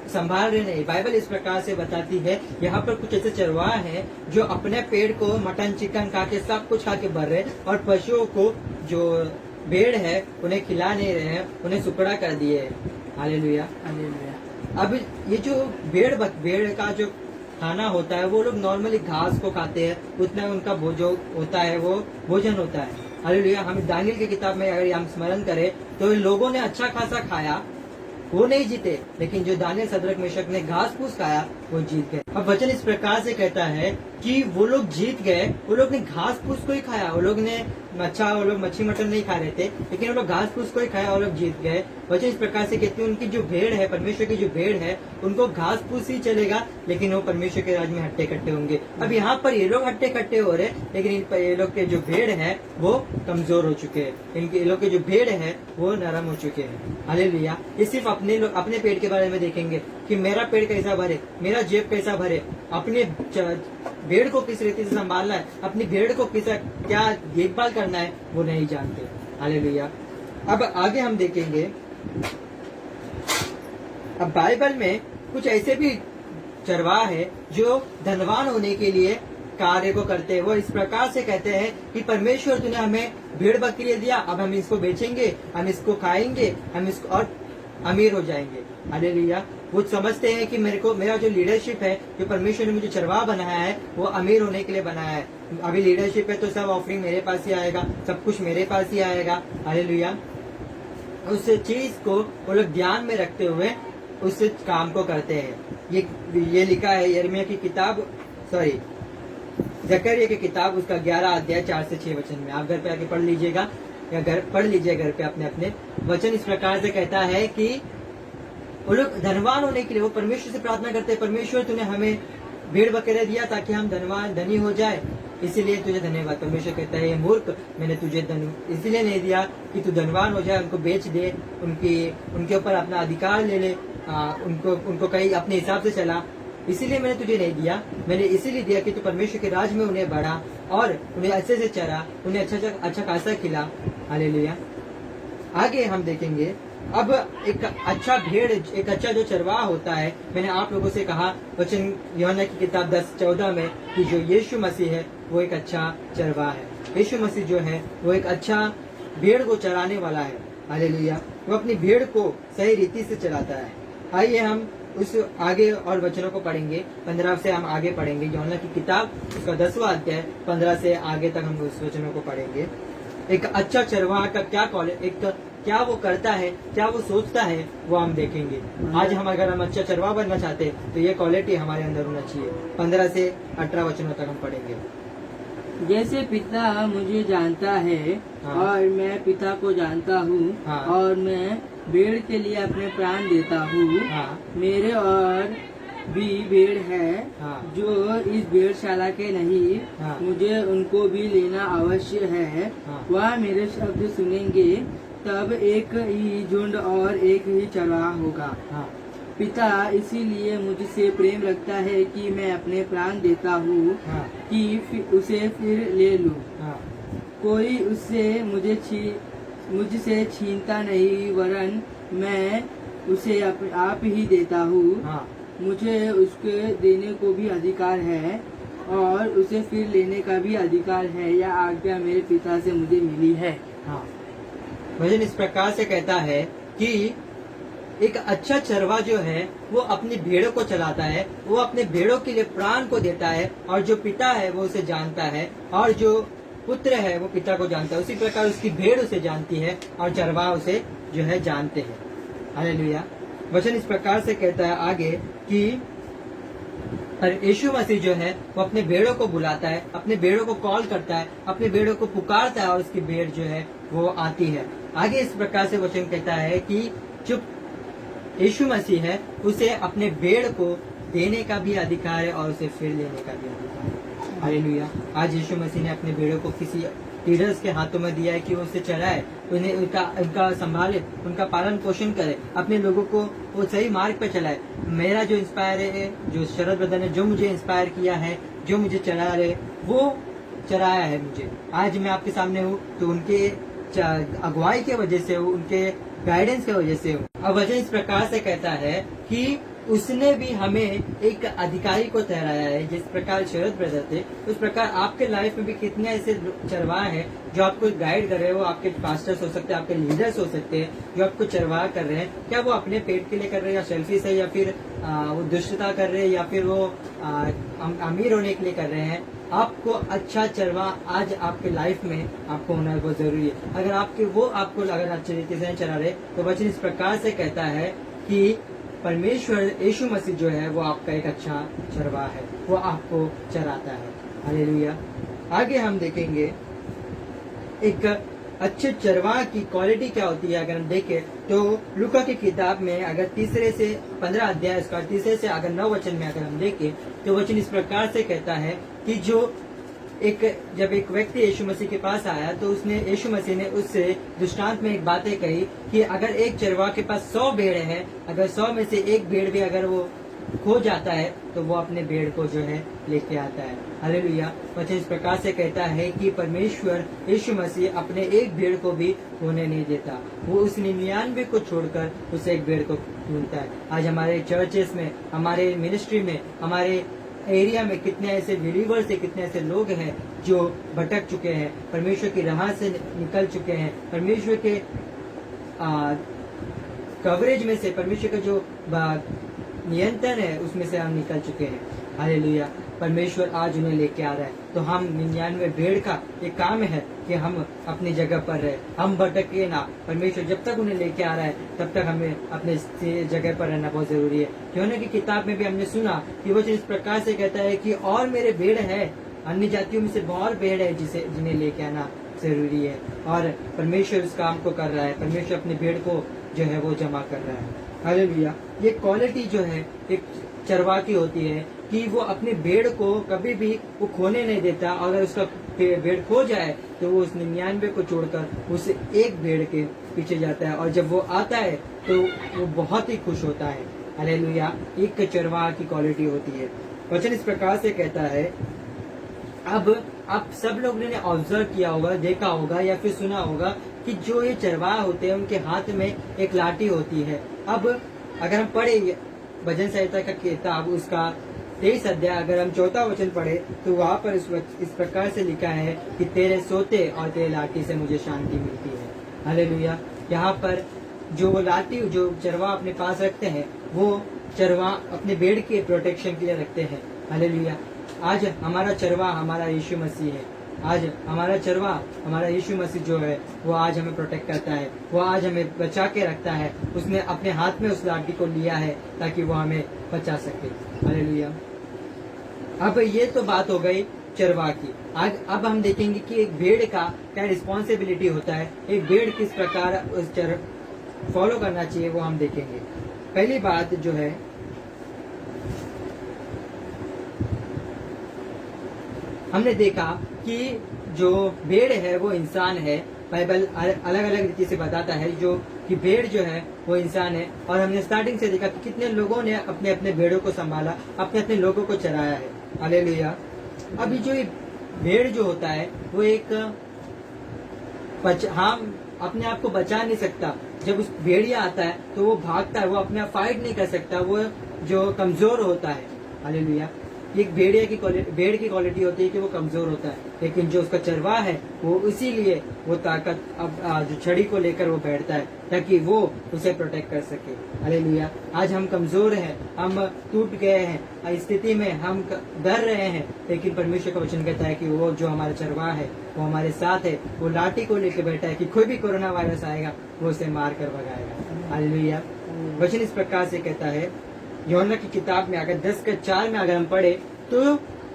संभाल रहे नहीं। बाइबल इस प्रकार से बताती है, यहाँ पर कुछ ऐसे चरवाहा हैं जो अपने पेट को मटन चिकन खा के सब कुछ खा के भर रहे, और पशुओं को जो भेड़ है उन्हें खिला नहीं रहे हैं, उन्हें सुकड़ा कर दिए है। हालेलुया। हालेलुया। अब ये जो भेड़ का जो खाना होता है, वो लोग नॉर्मली घास को खाते हैं, उतना उनका जो होता है वो भोजन होता है। हालेलुया। हम दानियेल की किताब में अगर हम स्मरण करें तो लोगों ने अच्छा खासा खाया, वो नहीं जीते, लेकिन जो दानियेल सदरक मेशक ने घास फूस खाया वो जीत गए। अब वचन इस प्रकार से कहता है कि वो लोग जीत गए, वो लोग ने घास फूस को ही खाया, वो लोग मच्छी मटन नहीं खा रहे थे, लेकिन वो लोग घास फूस को ही खाया और लोग जीत गए। वचन इस प्रकार से कहती है, उनकी जो भेड़ है, परमेश्वर की जो भेड़ है, उनको घास फूस ही चलेगा, लेकिन वो परमेश्वर के राज्य में हट्टे कट्टे होंगे। अब यहाँ पर ये लोग हट्टे कट्टे हो रहे, लेकिन ये लोग के जो भेड़ है वो कमजोर हो चुके हैं, इनके लोग के जो भेड़ है वो नरम हो चुके हैं। हालेलुया। ये सिर्फ अपने पेट के बारे में देखेंगे कि मेरा पेट कैसा भरे, मेरा जेब कैसा भरे, अपने भेड़ को किस रीति से संभालना है, अपनी भेड़ को क्या देखभाल करना है, वो नहीं जानते। हालेलुया। अब आगे हम देखेंगे, अब बाइबल में कुछ ऐसे भी चरवाहा है जो धनवान होने के लिए कार्य को करते हैं। वो इस प्रकार से कहते हैं कि परमेश्वर तूने हमें भेड़ बकरी दिया, अब हम इसको बेचेंगे, हम इसको खाएंगे, हम इसको और अमीर हो जाएंगे। हालेलुया। वो समझते हैं कि मेरा जो लीडरशिप है, जो परमेश्वर ने मुझे चरवाहा बनाया है, वो अमीर होने के लिए बनाया है। अभी लीडरशिप है तो सब ऑफरिंग मेरे पास ही आएगा, सब कुछ मेरे पास ही आएगा। हालेलुया। उस चीज को वो लोग ध्यान में रखते हुए उस काम को करते हैं। ये लिखा है यिर्मयाह की किताब, जकरिया की किताब, उसका 11 अध्याय 4 से 6 वचन में। आप घर पे आके पढ़ लीजिएगा, या पढ़ लीजिए घर पे अपने अपने। वचन इस प्रकार से कहता है कि वो लोग धनवान होने के लिए वो परमेश्वर से प्रार्थना करते हैं, परमेश्वर तूने हमें भेड़ बकरे दिया ताकि हम धनी हो जाए, इसीलिए तुझे धन्यवाद। परमेश्वर कहता है ये मूर्ख, मैंने तुझे धन इसलिए नहीं दिया कि तू धनवान हो जाए, उनको बेच दे, उनके ऊपर अपना अधिकार ले ले, उनको कहीं अपने हिसाब से चला, इसीलिए मैंने तुझे नहीं दिया। मैंने इसीलिए दिया कि तू परमेश्वर के राज में उन्हें बढ़ा और उन्हें अच्छे से चरा, उन्हें अच्छा खासा खिला। हालेलुया। आगे हम देखेंगे अब एक अच्छा भेड़, एक अच्छा जो चरवाहा होता है। मैंने आप लोगों से कहा वचन यूहन्ना की किताब 10:14 में कि जो यीशु मसीह है वो एक अच्छा चरवाहा है। यीशु मसीह जो है वो एक अच्छा भेड़ को चराने वाला है। हालेलुया। वो अपनी भेड़ को सही रीति से चलाता है। आइए हम उस आगे और वचनों को पढ़ेंगे। 15 से हम आगे पढ़ेंगे। यूहन्ना की किताब उसका 10वां अध्याय 15 से आगे तक हम उस वचनों को पढ़ेंगे। एक अच्छा चरवाहा का क्या वो करता है, क्या वो सोचता है, वो हम देखेंगे। आज अगर हम अच्छा चरवाहा बनना चाहते हैं तो ये क्वालिटी हमारे अंदर होना चाहिए। 15 से 18 वचनों तक हम पढ़ेंगे। जैसे पिता मुझे जानता है हाँ। और मैं पिता को जानता हूँ, हाँ। और मैं भेड़ के लिए अपने प्राण देता हूँ। हाँ। मेरे और भी भेड़ है हाँ। जो इस भेड़शाला के नहीं, हाँ। मुझे उनको भी लेना अवश्य है। हाँ। वह मेरे शब्द सुनेंगे, तब एक ही झुंड और एक ही चरवाहा होगा। हाँ। पिता इसीलिए मुझसे प्रेम रखता है कि मैं अपने प्राण देता हूँ हाँ। कि उसे फिर ले लूँ। हाँ। कोई उससे मुझसे छीनता नहीं, वरन मैं उसे आप ही देता हूँ। हाँ। मुझे उसके देने को भी अधिकार है और उसे फिर लेने का भी अधिकार है। यह आज्ञा मेरे पिता से मुझे मिली है। हाँ। वचन इस प्रकार से कहता है कि एक अच्छा चरवा जो है वो अपनी भेड़ों को चलाता है, वो अपने भेड़ों के लिए प्राण को देता है, और जो पिता है वो उसे जानता है, और जो पुत्र है वो पिता को जानता है। उसी प्रकार उसकी भेड़ उसे जानती है और चरवाहा उसे जो है जानते हैं। हालेलुया। वचन इस प्रकार से कहता है आगे कि और यीशु मसीह जो है वो अपने भेड़ों को बुलाता है, अपने भेड़ों को कॉल करता है, अपने भेड़ों को पुकारता है, और उसकी भेड़ जो है वो आती है। आगे इस प्रकार से वचन कहता है कि जो यीशु मसीह है उसे अपने भेड़ को देने का भी अधिकार है और उसे फिर लेने का भी अधिकार है। हालेलुया। आज यीशु मसीह ने अपने भेड़ों को किसी लीडर्स के हाथों में दिया है कि वो उसे चलाए, उन्हें उनका संभाले, उनका पालन पोषण करे, अपने लोगों को वो सही मार्ग पे चलाए। मेरा जो इंस्पायर है, जो शरद ब्रदर ने जो मुझे इंस्पायर किया है, जो मुझे चला रहे, वो चलाया है मुझे। आज मैं आपके सामने हूँ तो उनके अगुवाई की वजह से हूँ, उनके गाइडेंस की वजह से हूँ। अब वचन इस प्रकार से कहता है कि उसने भी हमें एक अधिकारी को ठहराया है। जिस प्रकार शरद ब्रदर थे उस प्रकार आपके लाइफ में भी कितने ऐसे चरवाहा हैं जो आपको गाइड कर रहे हैं। वो आपके पास्टर्स हो सकते हैं, आपके लीडर्स हो सकते हैं, जो आपको चरवाहा कर रहे हैं। क्या वो अपने पेट के लिए कर रहे हैं, या सेल्फिश है, या फिर वो दुष्टता कर रहे हैं, या फिर वो अमीर होने के लिए कर रहे हैं। आपको अच्छा चरवाहा आज आपके लाइफ में आपको होना बहुत जरूरी है। अगर आपको अगर अच्छे तरीके से चला रहे तो वचन इस प्रकार से कहता है कि परमेश्वर यीशु मसीह जो है वो आपका एक अच्छा चरवाहा है, वो आपको चराता है। हालेलुया। आगे हम देखेंगे एक अच्छे चरवाहा की क्वालिटी क्या होती है। अगर हम देखें तो लूका की किताब में अगर 3 से 15 अध्याय इसका 3 से अगर 9 वचन में अगर हम देखें तो वचन इस प्रकार से कहता है कि जब एक व्यक्ति यीशु मसीह के पास आया तो यीशु मसीह ने उससे दृष्टांत में एक बातें कही कि अगर एक चरवाहा के पास 100 भेड़ है, अगर 100 में से एक भेड़ भी अगर वो खो जाता है तो वो अपने भेड़ को जो है लेके आता है। हालेलुया। वचन इस प्रकार से कहता है कि परमेश्वर यीशु मसीह अपने एक भेड़ को भी खोने नहीं देता, वो उस 99 को छोड़कर उस एक भेड़ को ढूंढता है। आज हमारे चर्चेस में, हमारे मिनिस्ट्री में, हमारे एरिया में कितने ऐसे बिलीवर्स है, कितने ऐसे लोग हैं जो भटक चुके हैं, परमेश्वर की राह से निकल चुके हैं, परमेश्वर के कवरेज में से, परमेश्वर के जो नियंत्रण है उसमें से हम निकल चुके हैं। हालेलुया। परमेश्वर आज उन्हें लेके आ रहा है, तो हम 99 भेड़ का ये काम है कि हम अपनी जगह पर रहे, हम भटके ना। परमेश्वर जब तक उन्हें लेके आ रहा है तब तक हमें अपने जगह पर रहना बहुत जरूरी है। यूहन्ना की किताब में भी हमने सुना कि वो इस प्रकार से कहता है कि और मेरे भेड़ है, अन्य जातियों में से बहुत भेड़ है जिन्हें लेके आना जरूरी है। और परमेश्वर उस काम को कर रहा है, परमेश्वर अपनी भेड़ को जो है वो जमा कर रहा है। हालेलुया। ये क्वालिटी जो है एक चरवाहा की होती है कि वो अपने भेड़ को कभी भी वो खोने नहीं देता। अगर उसका भेड़ खो जाए तो वो उस 99 को छोड़कर उस एक भेड़ के पीछे जाता है, और जब वो आता है तो वो बहुत ही खुश होता है। हालेलुया। एक चरवाहा की क्वालिटी होती है। वचन इस प्रकार से कहता है, अब आप सब लोगों ने ऑब्जर्व किया होगा, देखा होगा या फिर सुना होगा कि जो ये चरवाहा होते हैं उनके हाथ में एक लाठी होती है। अब अगर हम पढ़े भजन संहिता का किताब उसका 23 अध्याय, अगर हम 4वां वचन पढ़े तो वहाँ पर इस प्रकार से लिखा है कि तेरे सोते और तेरे लाठी से मुझे शांति मिलती है। हालेलुया। यहाँ पर जो वो लाठी जो चरवाहा अपने पास रखते हैं वो चरवाहा अपने भेड़ के प्रोटेक्शन के लिए रखते हैं। हालेलुया। आज हमारा चरवाहा हमारा यीशु मसीह है। आज हमारा चरवाहा हमारा यीशु मसीह जो है वो आज हमें प्रोटेक्ट करता है, वो आज हमें बचा के रखता है। उसने अपने हाथ में उस लाठी को लिया है ताकि वो हमें बचा सके। हालेलुया। अब ये तो बात हो गई चरवाहा की। आज अब हम देखेंगे कि एक भेड़ का क्या रिस्पॉन्सिबिलिटी होता है, एक भेड़ किस प्रकार उस फॉलो करना चाहिए वो हम देखेंगे। पहली बात जो है, हमने देखा कि जो भेड़ है वो इंसान है। बाइबल अलग अलग रीति से बताता है जो कि भेड़ जो है वो इंसान है। और हमने स्टार्टिंग से देखा कि कितने लोगों ने अपने अपने भेड़ों को संभाला, अपने अपने लोगों को चराया है। हालेलुया। अभी जो भेड़ जो होता है वो एक हम अपने आप को बचा नहीं सकता। जब उस भेड़िया आता है तो वो भागता है, वो अपने आप फाइट नहीं कर सकता, वो जो कमजोर होता है। हालेलुया। एक भेड़ की क्वालिटी होती है कि वो कमजोर होता है, लेकिन जो उसका चरवाहा है वो इसीलिए वो ताकत अब जो छड़ी को लेकर वो बैठता है ताकि वो उसे प्रोटेक्ट कर सके। हालेलुया। आज हम कमजोर हैं, हम टूट गए हैं, इस स्थिति में हम डर रहे हैं, लेकिन परमेश्वर का वचन कहता है कि वो जो हमारा चरवाहा है वो हमारे साथ है। वो लाठी को लेकर बैठा है कि कोई भी कोरोना वायरस आएगा वो उसे मार कर भगाएगा। हालेलुया। वचन इस प्रकार से कहता है, यूहन्ना की किताब में अगर 10:4 में अगर हम पढ़े तो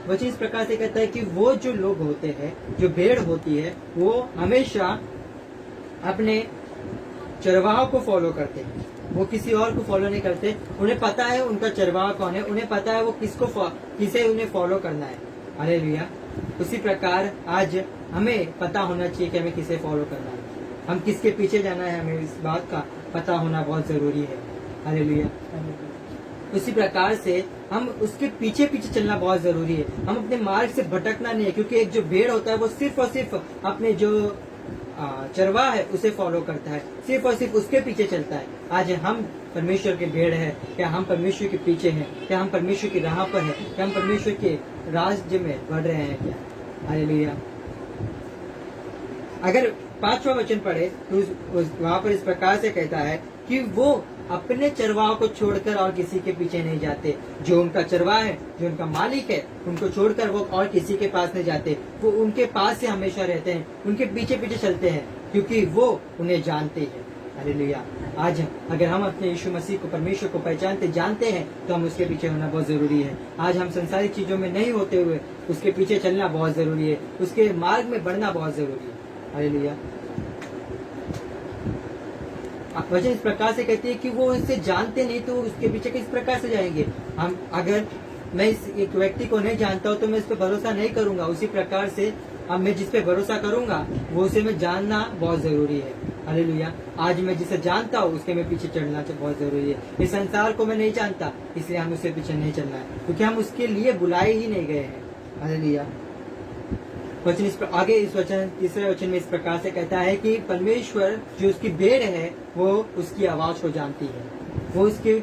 वचन इस प्रकार से कहता है कि वो जो लोग होते हैं, जो भेड़ होती है, वो हमेशा अपने चरवाहा को फॉलो करते हैं, वो किसी और को फॉलो नहीं करते। उन्हें पता है उनका चरवाहा कौन है, उन्हें पता है वो किसे उन्हें फॉलो करना है। हालेलुया। उसी प्रकार आज हमें पता होना चाहिए कि हमें किसे फॉलो करना है, हम किसके पीछे जाना है, हमें इस बात का पता होना बहुत जरूरी है। हालेलुया। उसी प्रकार से हम उसके पीछे पीछे चलना बहुत जरूरी है। हम अपने मार्ग से भटकना नहीं है, क्योंकि एक जो भेड़ होता है वो सिर्फ और सिर्फ अपने जो चरवाहा है उसे फॉलो करता है, सिर्फ और सिर्फ उसके पीछे चलता है। आज हम परमेश्वर के भेड़ है, क्या हम परमेश्वर के पीछे हैं, क्या हम परमेश्वर की राह पर है, क्या हम परमेश्वर के राज्य में बढ़ रहे हैं क्या? हालेलुया। अगर 5वां वचन पढ़े तो वहाँ पर इस प्रकार से कहता है कि वो अपने चरवाहा को छोड़कर और किसी के पीछे नहीं जाते। जो उनका चरवाहा है, जो उनका मालिक है, उनको छोड़कर वो और किसी के पास नहीं जाते। वो उनके पास से हमेशा रहते हैं, उनके पीछे पीछे चलते हैं, क्योंकि वो उन्हें जानते हैं। हालेलुया। आज अगर हम अपने यीशु मसीह को, परमेश्वर को पहचानते जानते हैं तो हम उसके पीछे होना बहुत जरूरी है। आज हम संसारिक चीजों में नहीं होते हुए उसके पीछे चलना बहुत जरूरी है, उसके मार्ग में बढ़ना बहुत जरूरी है। हालेलुया। वचन इस प्रकार से कहती है कि वो इससे जानते नहीं तो उसके पीछे किस प्रकार से जाएंगे। हम अगर मैं इस एक व्यक्ति को नहीं जानता हूँ तो मैं इस पे भरोसा नहीं करूंगा। उसी प्रकार से अब मैं जिस पे भरोसा करूंगा वो उसे मैं जानना बहुत जरूरी है। हालेलुया। आज मैं जिसे जानता हूँ उसके मैं पीछे चढ़ना बहुत जरूरी है। इस संसार को मैं नहीं जानता, इसलिए हम उसके पीछे नहीं चलना है, क्योंकि हम उसके लिए बुलाए ही नहीं गए हैं। हालेलुया। वचन आगे इस वचन तीसरे वचन में इस प्रकार से कहता है कि परमेश्वर जो उसकी भेड़ है वो उसकी आवाज को जानती है, वो उसके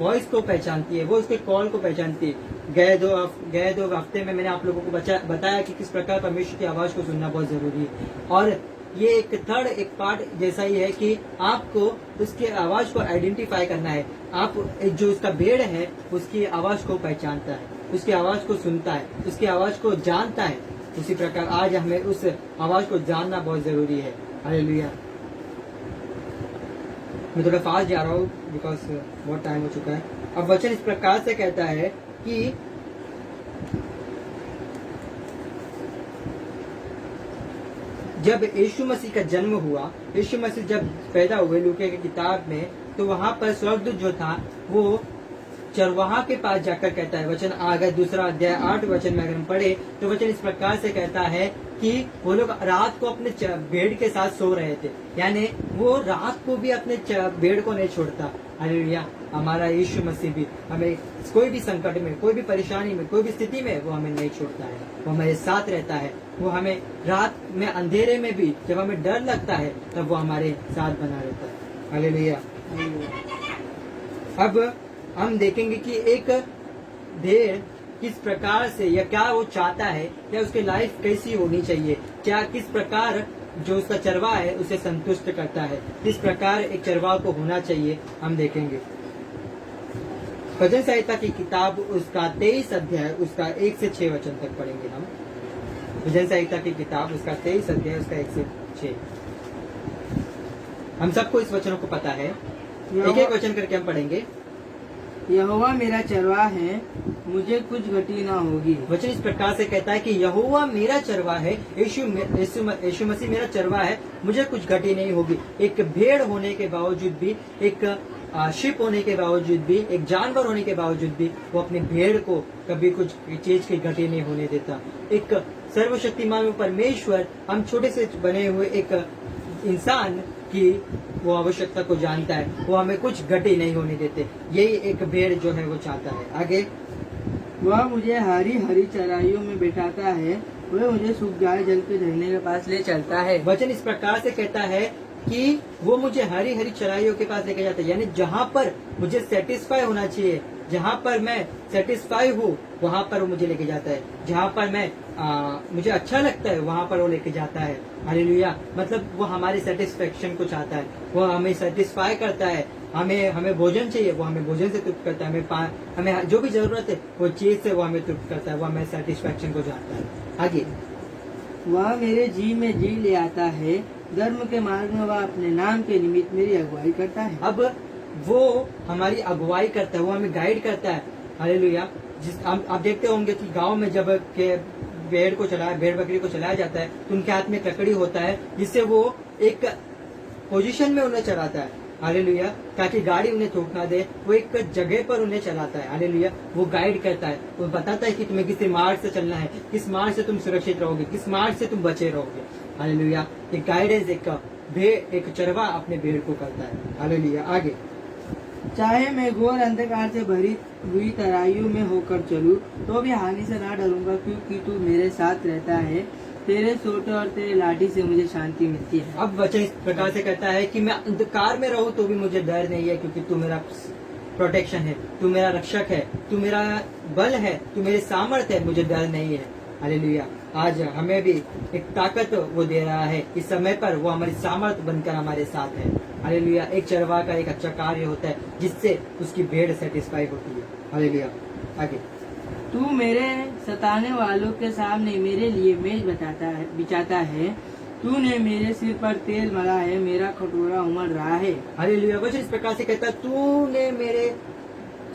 वॉइस को पहचानती है, वो उसके कॉल को पहचानती है। गए दो हफ्ते में मैंने आप लोगों को बताया कि किस प्रकार परमेश्वर की आवाज को सुनना बहुत जरूरी है। और ये एक थर्ड एक पार्ट जैसा ही है कि आपको उसकी आवाज को आइडेंटिफाई करना है। आप जो उसका भेड़ है उसकी आवाज को पहचानता है, उसकी आवाज को सुनता है, उसकी आवाज को जानता है। उसी प्रकार आज हमें उस आवाज को जानना बहुत जरूरी है। हालेलुया। मैं थोड़ा फास्ट जा रहा हूँ बिकॉज बहुत टाइम हो चुका है। अब वचन इस प्रकार से कहता है कि जब यीशु मसीह का जन्म हुआ, यीशु मसीह जब पैदा हुए लूके की किताब में, तो वहां पर स्वर्गदूत जो था वो चरवाहा के पास जाकर कहता है, वचन आगे 2 अध्याय 8 वचन में अगर हम पढ़े तो वचन इस प्रकार से कहता है कि वो लोग रात को अपने भेड़ के साथ सो रहे थे, यानी वो रात को भी अपने भेड़ को नहीं छोड़ता। हालेलुया। हमारा यीशु मसीह भी हमें कोई भी संकट में, कोई भी परेशानी में, कोई भी स्थिति में वो हमें नहीं छोड़ता है, वो हमारे साथ रहता है। वो हमें रात में अंधेरे में भी जब हमें डर लगता है तब वो हमारे साथ बना रहता है। हालेलुया। अब हम देखेंगे कि एक भेड़ किस प्रकार से या क्या वो चाहता है, या उसकी लाइफ कैसी होनी चाहिए, क्या किस प्रकार जो उसका चरवाहा है उसे संतुष्ट करता है, किस प्रकार एक चरवाहा को होना चाहिए, हम देखेंगे। भजन संहिता की किताब उसका 23 अध्याय उसका 1 से 6 वचन तक पढ़ेंगे हम। भजन संहिता की किताब उसका 23 अध्याय उसका 1 से 6। हम सबको इस वचनों को पता है, एक एक वचन करके हम पढ़ेंगे। यहोवा मेरा चरवाहा है, मुझे कुछ घटी ना होगी। वचन इस प्रकार से कहता है कि यहोवा मेरा चरवाहा है, यीशु मसीह मेरा चरवाहा है, मुझे कुछ घटी नहीं होगी। एक भेड़ होने के बावजूद भी, एक शिप होने के बावजूद भी, एक जानवर होने के बावजूद भी वो अपने भेड़ को कभी कुछ चीज की घटी नहीं होने देता। एक सर्वशक्तिमान परमेश्वर हम छोटे से बने हुए एक इंसान की वो आवश्यकता को जानता है, वो हमें कुछ घटी नहीं होने देते। यही एक भेड़ जो है वो चाहता है। आगे, वह मुझे हरी हरी चराइयों में बैठाता है, वह मुझे सूख गए जल के झरने के पास ले चलता है। वचन इस प्रकार से कहता है कि वो मुझे हरी हरी चराइयों के पास लेके जाता है, यानी जहाँ पर मुझे सेटिस्फाई होना चाहिए, जहाँ पर मैं सेटिस्फाई हूँ वहाँ पर वो मुझे लेके जाता है, जहाँ पर मैं मुझे अच्छा लगता है वहाँ पर वो लेके जाता है। हालेलुया। मतलब वो हमारी सेटिस्फेक्शन को चाहता है, वो हमें सेटिस्फाई करता है। हमें भोजन चाहिए, वो हमें भोजन से तृप्त करता है। हमें जो भी जरूरत है वो चीज से वो हमें तृप्त करता है, वो हमें सेटिस्फेक्शन को चाहता है। आगे, वह मेरे जी में जी ले आता है, धर्म के मार्ग में वह अपने नाम के निमित्त मेरी अगुवाई करता है। अब वो हमारी अगुवाई करता है, वो हमें गाइड करता है। हालेलुया। आप देखते होंगे कि गांव में जब भेड़ बकरी को चलाया जाता है तो उनके हाथ में लकड़ी होता है, जिससे वो एक पोजीशन में उन्हें चलाता है। हालेलुया। ताकि गाड़ी उन्हें ठोक ना दे, वो एक जगह पर उन्हें चलाता है। हालेलुया। वो गाइड करता है, वो बताता है कि तुम्हें किस मार्ग से चलना है, किस मार्ग से तुम सुरक्षित रहोगे, किस मार्ग से तुम बचे रहोगे। हालेलुया। एक गाइडेंस एक चरवा अपने भेड़ को करता है। हालेलुया। आगे, चाहे मैं घोर अंधकार से भरी हुई तराइयों में होकर चलूं तो भी हानि से ना डरूंगा, क्योंकि तू मेरे साथ रहता है, तेरे सोटे और तेरे लाठी से मुझे शांति मिलती है। अब वचन इस प्रकार से कहता है कि मैं अंधकार में रहूं तो भी मुझे डर नहीं है, क्योंकि तू मेरा प्रोटेक्शन है, तू मेरा रक्षक है, तू मेरा बल है, तू मेरे सामर्थ्य है, मुझे डर नहीं है। हालेलुया। आज हमें भी एक ताकत वो दे रहा है, इस समय पर वो हमारी सामर्थ्य बनकर हमारे साथ है। हालेलुया। एक चरवाहा का एक अच्छा कार्य होता है जिससे उसकी भेड़ सेटिस्फाई होती है। हालेलुया। आगे, तू मेरे सताने वालों के सामने मेरे लिए मेज बिछाता है, तूने मेरे सिर पर तेल मला है, मेरा कटोरा उमड़ रहा है। हालेलुया। वचन इस प्रकार से कहता है, तूने मेरे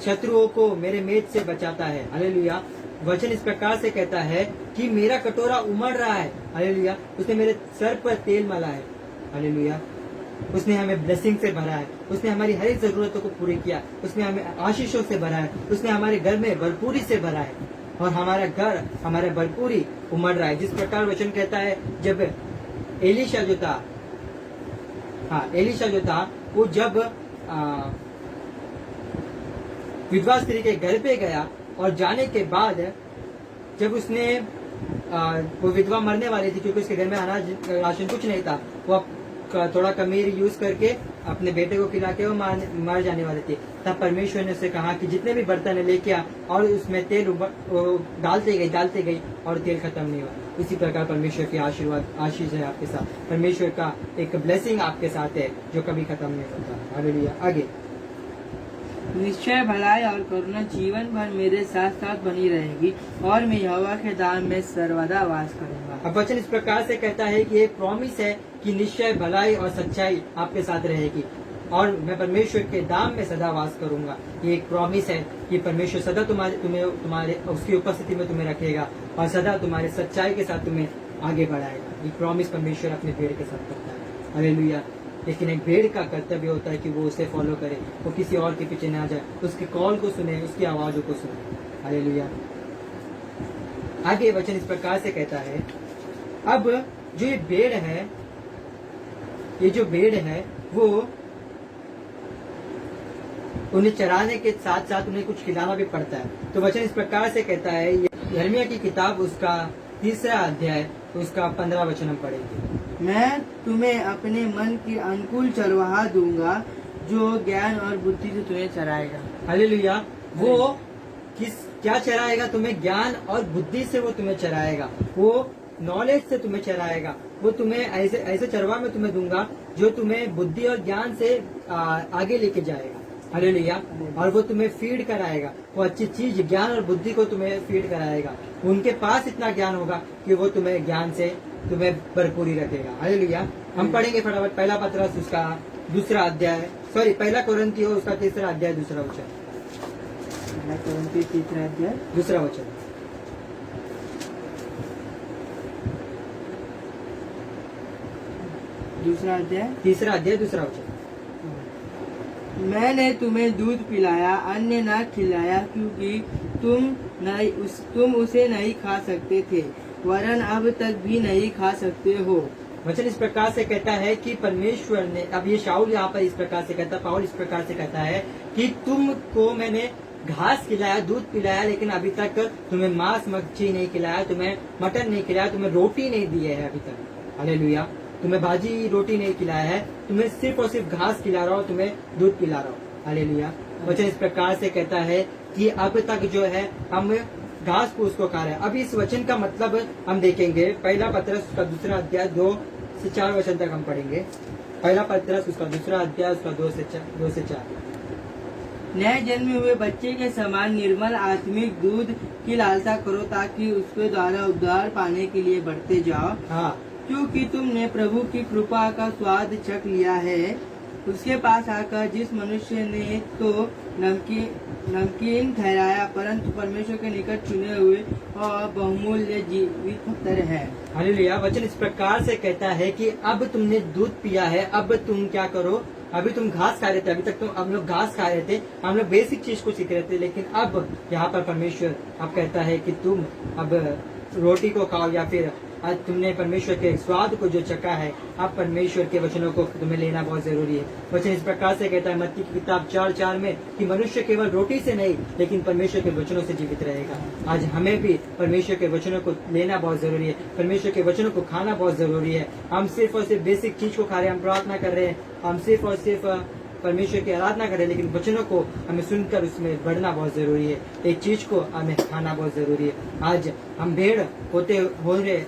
शत्रुओं को मेरे मेज से बचाता है। हालेलुया। वचन इस प्रकार से कहता है कि मेरा कटोरा उमड़ रहा है। हालेलुया। उसने मेरे सर पर तेल मला है। हालेलुया। उसने हमें ब्लेसिंग से भरा है, उसने हमारी हर एक जरूरतों को पूरी किया, उसने हमें आशीषों से भरा है, उसने हमारे घर में भरपूरी से भरा है, और हमारा घर हमारे भरपूरी उमड़ रहा है। जिस प्रकार वचन कहता है, जब एलिशा जो था वो जब विधवा स्त्री के घर पे गया, और जाने के बाद जब उसने वो विधवा मरने वाली थी, क्योंकि उसके घर में अनाज राशन कुछ नहीं था, वो थोड़ा कमीर यूज करके अपने बेटे को खिला के वो मर जाने वाले थे। तब परमेश्वर ने उसे कहा कि जितने भी बर्तन है लेके आ, और उसमें तेल डालते गई और तेल खत्म नहीं हुआ। इसी प्रकार परमेश्वर की आशीष है आपके साथ। परमेश्वर का एक ब्लेसिंग आपके साथ है जो कभी खत्म नहीं होता। हालेलुया। आगे, निश्चय भलाई और करुणा जीवन भर मेरे साथ साथ बनी रहेगी और मैं यहोवा के दाम में सर्वदा वास करूंगा। अब वचन इस प्रकार से कहता है कि एक प्रॉमिस है कि निश्चय भलाई और सच्चाई आपके साथ रहेगी और मैं परमेश्वर के दाम में सदा वास करूंगा। ये एक प्रॉमिस है कि परमेश्वर सदा तुम्हारे उसकी उपस्थिति में तुम्हें रखेगा और सदा तुम्हारे सच्चाई के साथ तुम्हें आगे बढ़ाएगा। ये प्रॉमिस परमेश्वर अपने भेड़ के साथ करता है। हालेलुया। लेकिन एक भेड़ का कर्तव्य होता है कि वो उसे फॉलो करे, वो किसी और के पीछे ना जाए, उसके कॉल को सुने, उसकी आवाजों को सुने। हालेलुया। आगे वचन इस प्रकार से कहता है, अब जो ये भेड़ है वो उन्हें चराने के साथ साथ उन्हें कुछ खिलाना भी पड़ता है। तो वचन इस प्रकार से कहता है, यिर्मयाह की किताब उसका 3रा अध्याय उसका 15 वचन हम पढ़ेंगे। मैं तुम्हें अपने मन के अनुकूल चरवाहा दूंगा जो ज्ञान और बुद्धि से तुम्हें चराएगा। हालेलुया। वो क्या चराएगा? तुम्हें ज्ञान और बुद्धि से वो तुम्हें चराएगा, वो नॉलेज से तुम्हें चराएगा। वो तुम्हें ऐसे चरवा में तुम्हें दूंगा जो तुम्हें बुद्धि और ज्ञान से आगे लेके जाएगा। हालेलुया। और वो तुम्हें फीड कराएगा, वो अच्छी चीज ज्ञान और बुद्धि को तुम्हें फीड कराएगा। उनके पास इतना ज्ञान होगा कि वो तुम्हें ज्ञान से तुम्हें भरपूरी रखेगा। हालेलुया। हम पढ़ेंगे फटाफट पहला पत्रस उसका 2रा अध्याय, पहला कोरिन्थियों उसका 3रा अध्याय 2रा वचन। 3रा अध्याय 2रा वचन। दूसरा अध्याय 3रा अध्याय 2रा वचन। मैंने तुम्हें दूध पिलाया, अन्य न खिलाया, क्योंकि तुम उसे नहीं खा सकते थे, वरन अब तक भी नहीं खा सकते हो। वचन इस प्रकार से कहता है कि परमेश्वर ने, अब ये शाऊल यहाँ पर इस प्रकार से कहता, पाउल इस प्रकार से कहता है कि तुमको मैंने घास खिलाया, दूध पिलाया, लेकिन अभी तक तुम्हें मांस मच्छी नहीं खिलाया, तुम्हें मटन नहीं खिलाया, तुम्हें रोटी नहीं दी है अभी तक। हालेलुया। तुम्हें भाजी रोटी नहीं खिलाया है, तुम्हें सिर्फ और सिर्फ घास खिला रहा हूँ, तुम्हें दूध पिला रहा हूँ। हालेलुया। वचन इस प्रकार से कहता है कि अब तक जो है हम घास फूस को खा रहे हैं। अब इस वचन का मतलब हम देखेंगे, पहला पत्रस उसका 2रा अध्याय 2 से 4 वचन तक हम पढ़ेंगे। पहला पत्रस उसका 2रा अध्याय उसका 2 से 4। नए जन्मे हुए बच्चे के समान निर्मल आत्मिक दूध की लालसा करो, ताकि उसके द्वारा उद्धार पाने के लिए बढ़ते जाओ। हाँ, क्योंकि तुमने प्रभु की कृपा का स्वाद चख लिया है। उसके पास आकर जिस मनुष्य ने तो नमकीन ठहराया, परंतु परमेश्वर के निकट चुने हुए और बहुमूल्य जीवित पत्थर है। हालेलुया। वचन इस प्रकार से कहता है कि अब तुमने दूध पिया है, अब तुम क्या करो? अभी तुम घास खा रहे थे, अभी तक हम लोग घास खा रहे थे, हम लोग बेसिक चीज को सीख रहे थे, लेकिन अब यहाँ पर परमेश्वर अब कहता है कि तुम अब रोटी को खाओ, या फिर आज तुमने परमेश्वर के स्वाद को जो चखा है, अब परमेश्वर के वचनों को तुम्हें लेना बहुत जरूरी है। वचन इस प्रकार से कहता है मत्ती की किताब 4:4 में कि मनुष्य केवल रोटी से नहीं, लेकिन परमेश्वर के वचनों से जीवित रहेगा। आज हमें भी परमेश्वर के वचनों को लेना बहुत जरूरी है, परमेश्वर के वचनों को खाना बहुत जरूरी है। हम सिर्फ और सिर्फ बेसिक चीज को खा रहे हैं, हम प्रार्थना कर रहे हैं, हम सिर्फ और सिर्फ परमेश्वर की आराधना करें, लेकिन वचनों को हमें सुनकर उसमें बढ़ना बहुत जरूरी है। एक चीज को हमें खाना बहुत जरूरी है। आज हम भेड़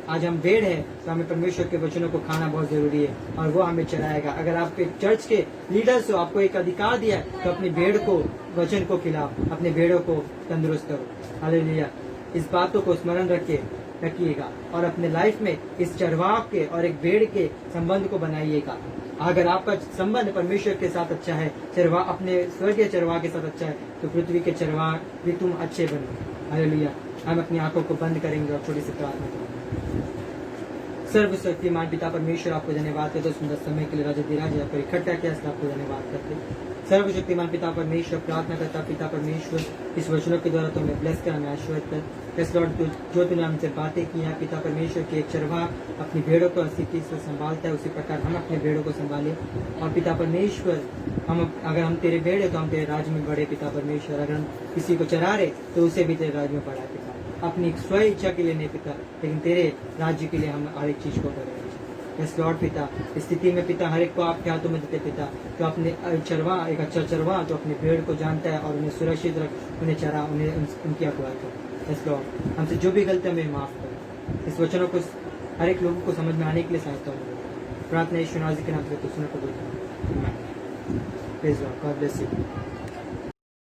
आज हम भेड़ है, तो हमें परमेश्वर के वचनों को खाना बहुत जरूरी है और वो हमें चलाएगा। अगर आप एक चर्च के लीडर्स हो, आपको एक अधिकार दिया है, तो अपनी भेड़ को वचन को खिलाओ, अपने भेड़ों को तंदुरुस्त करो। हालेलुया। इस बातों को स्मरण रखिएगा और अपने लाइफ में इस चरवाह के और एक भेड़ के संबंध को बनाइएगा। अगर आपका संबंध परमेश्वर के साथ अच्छा है, चरवाह अपने स्वर्गीय चरवाह के साथ अच्छा है, तो पृथ्वी के चरवाह भी तुम अच्छे बनो। हालेलुया। हम अपनी आंखों को बंद करेंगे और थोड़ी सी प्रार्थना करेंगे। सर्वशक्तिमान पिता परमेश्वर, आपको धन्यवाद करते, सुंदर समय के लिए राजा धीराज आपको इकट्ठा किया, इसलिए आपको धन्यवाद करते। सर्वशक्तिमान पिता परमेश्वर, प्रार्थना करता पिता परमेश्वर, इस वचनों के द्वारा तुम्हें ब्लेस कर, हमें आशीर्वाद कर। यस लॉर्ड, जो तूने हमसे बातें की हैं पिता परमेश्वर के, एक चरवाह अपनी भेड़ों को स्थिति से संभालता है, उसी प्रकार हम अपने भेड़ों को संभाले। और पिता परमेश्वर, अगर हम तेरे भेड़ है तो हम तेरे राज्य में बढ़े पिता परमेश्वर। अगर हम किसी को चरा रहे तो उसे भी तेरे राज्य में बढ़ाए पिता, अपनी स्व इच्छा के लिए नहीं पिता, लेकिन तेरे राज्य के लिए हम हर एक चीज को करें। यस लॉर्ड पिता, इस स्थिति में पिता हर एक को आपके हाथों में देते पिता, तो अपने चरवा एक अच्छा चरवा तो अपने भेड़ को जानता है और उन्हें सुरक्षित रख, उन्हें चरा, उन्हें उनकी अगुवाई कर। यस लॉर्ड, हमसे जो भी गलती हमें माफ कर, इस वचनों को हर एक लोगों को समझ में आने के लिए सहायता हो। प्रार्थना यीशु नाज़री के नाम से तो सुनकर बोलता हूं। Praise God, God bless you.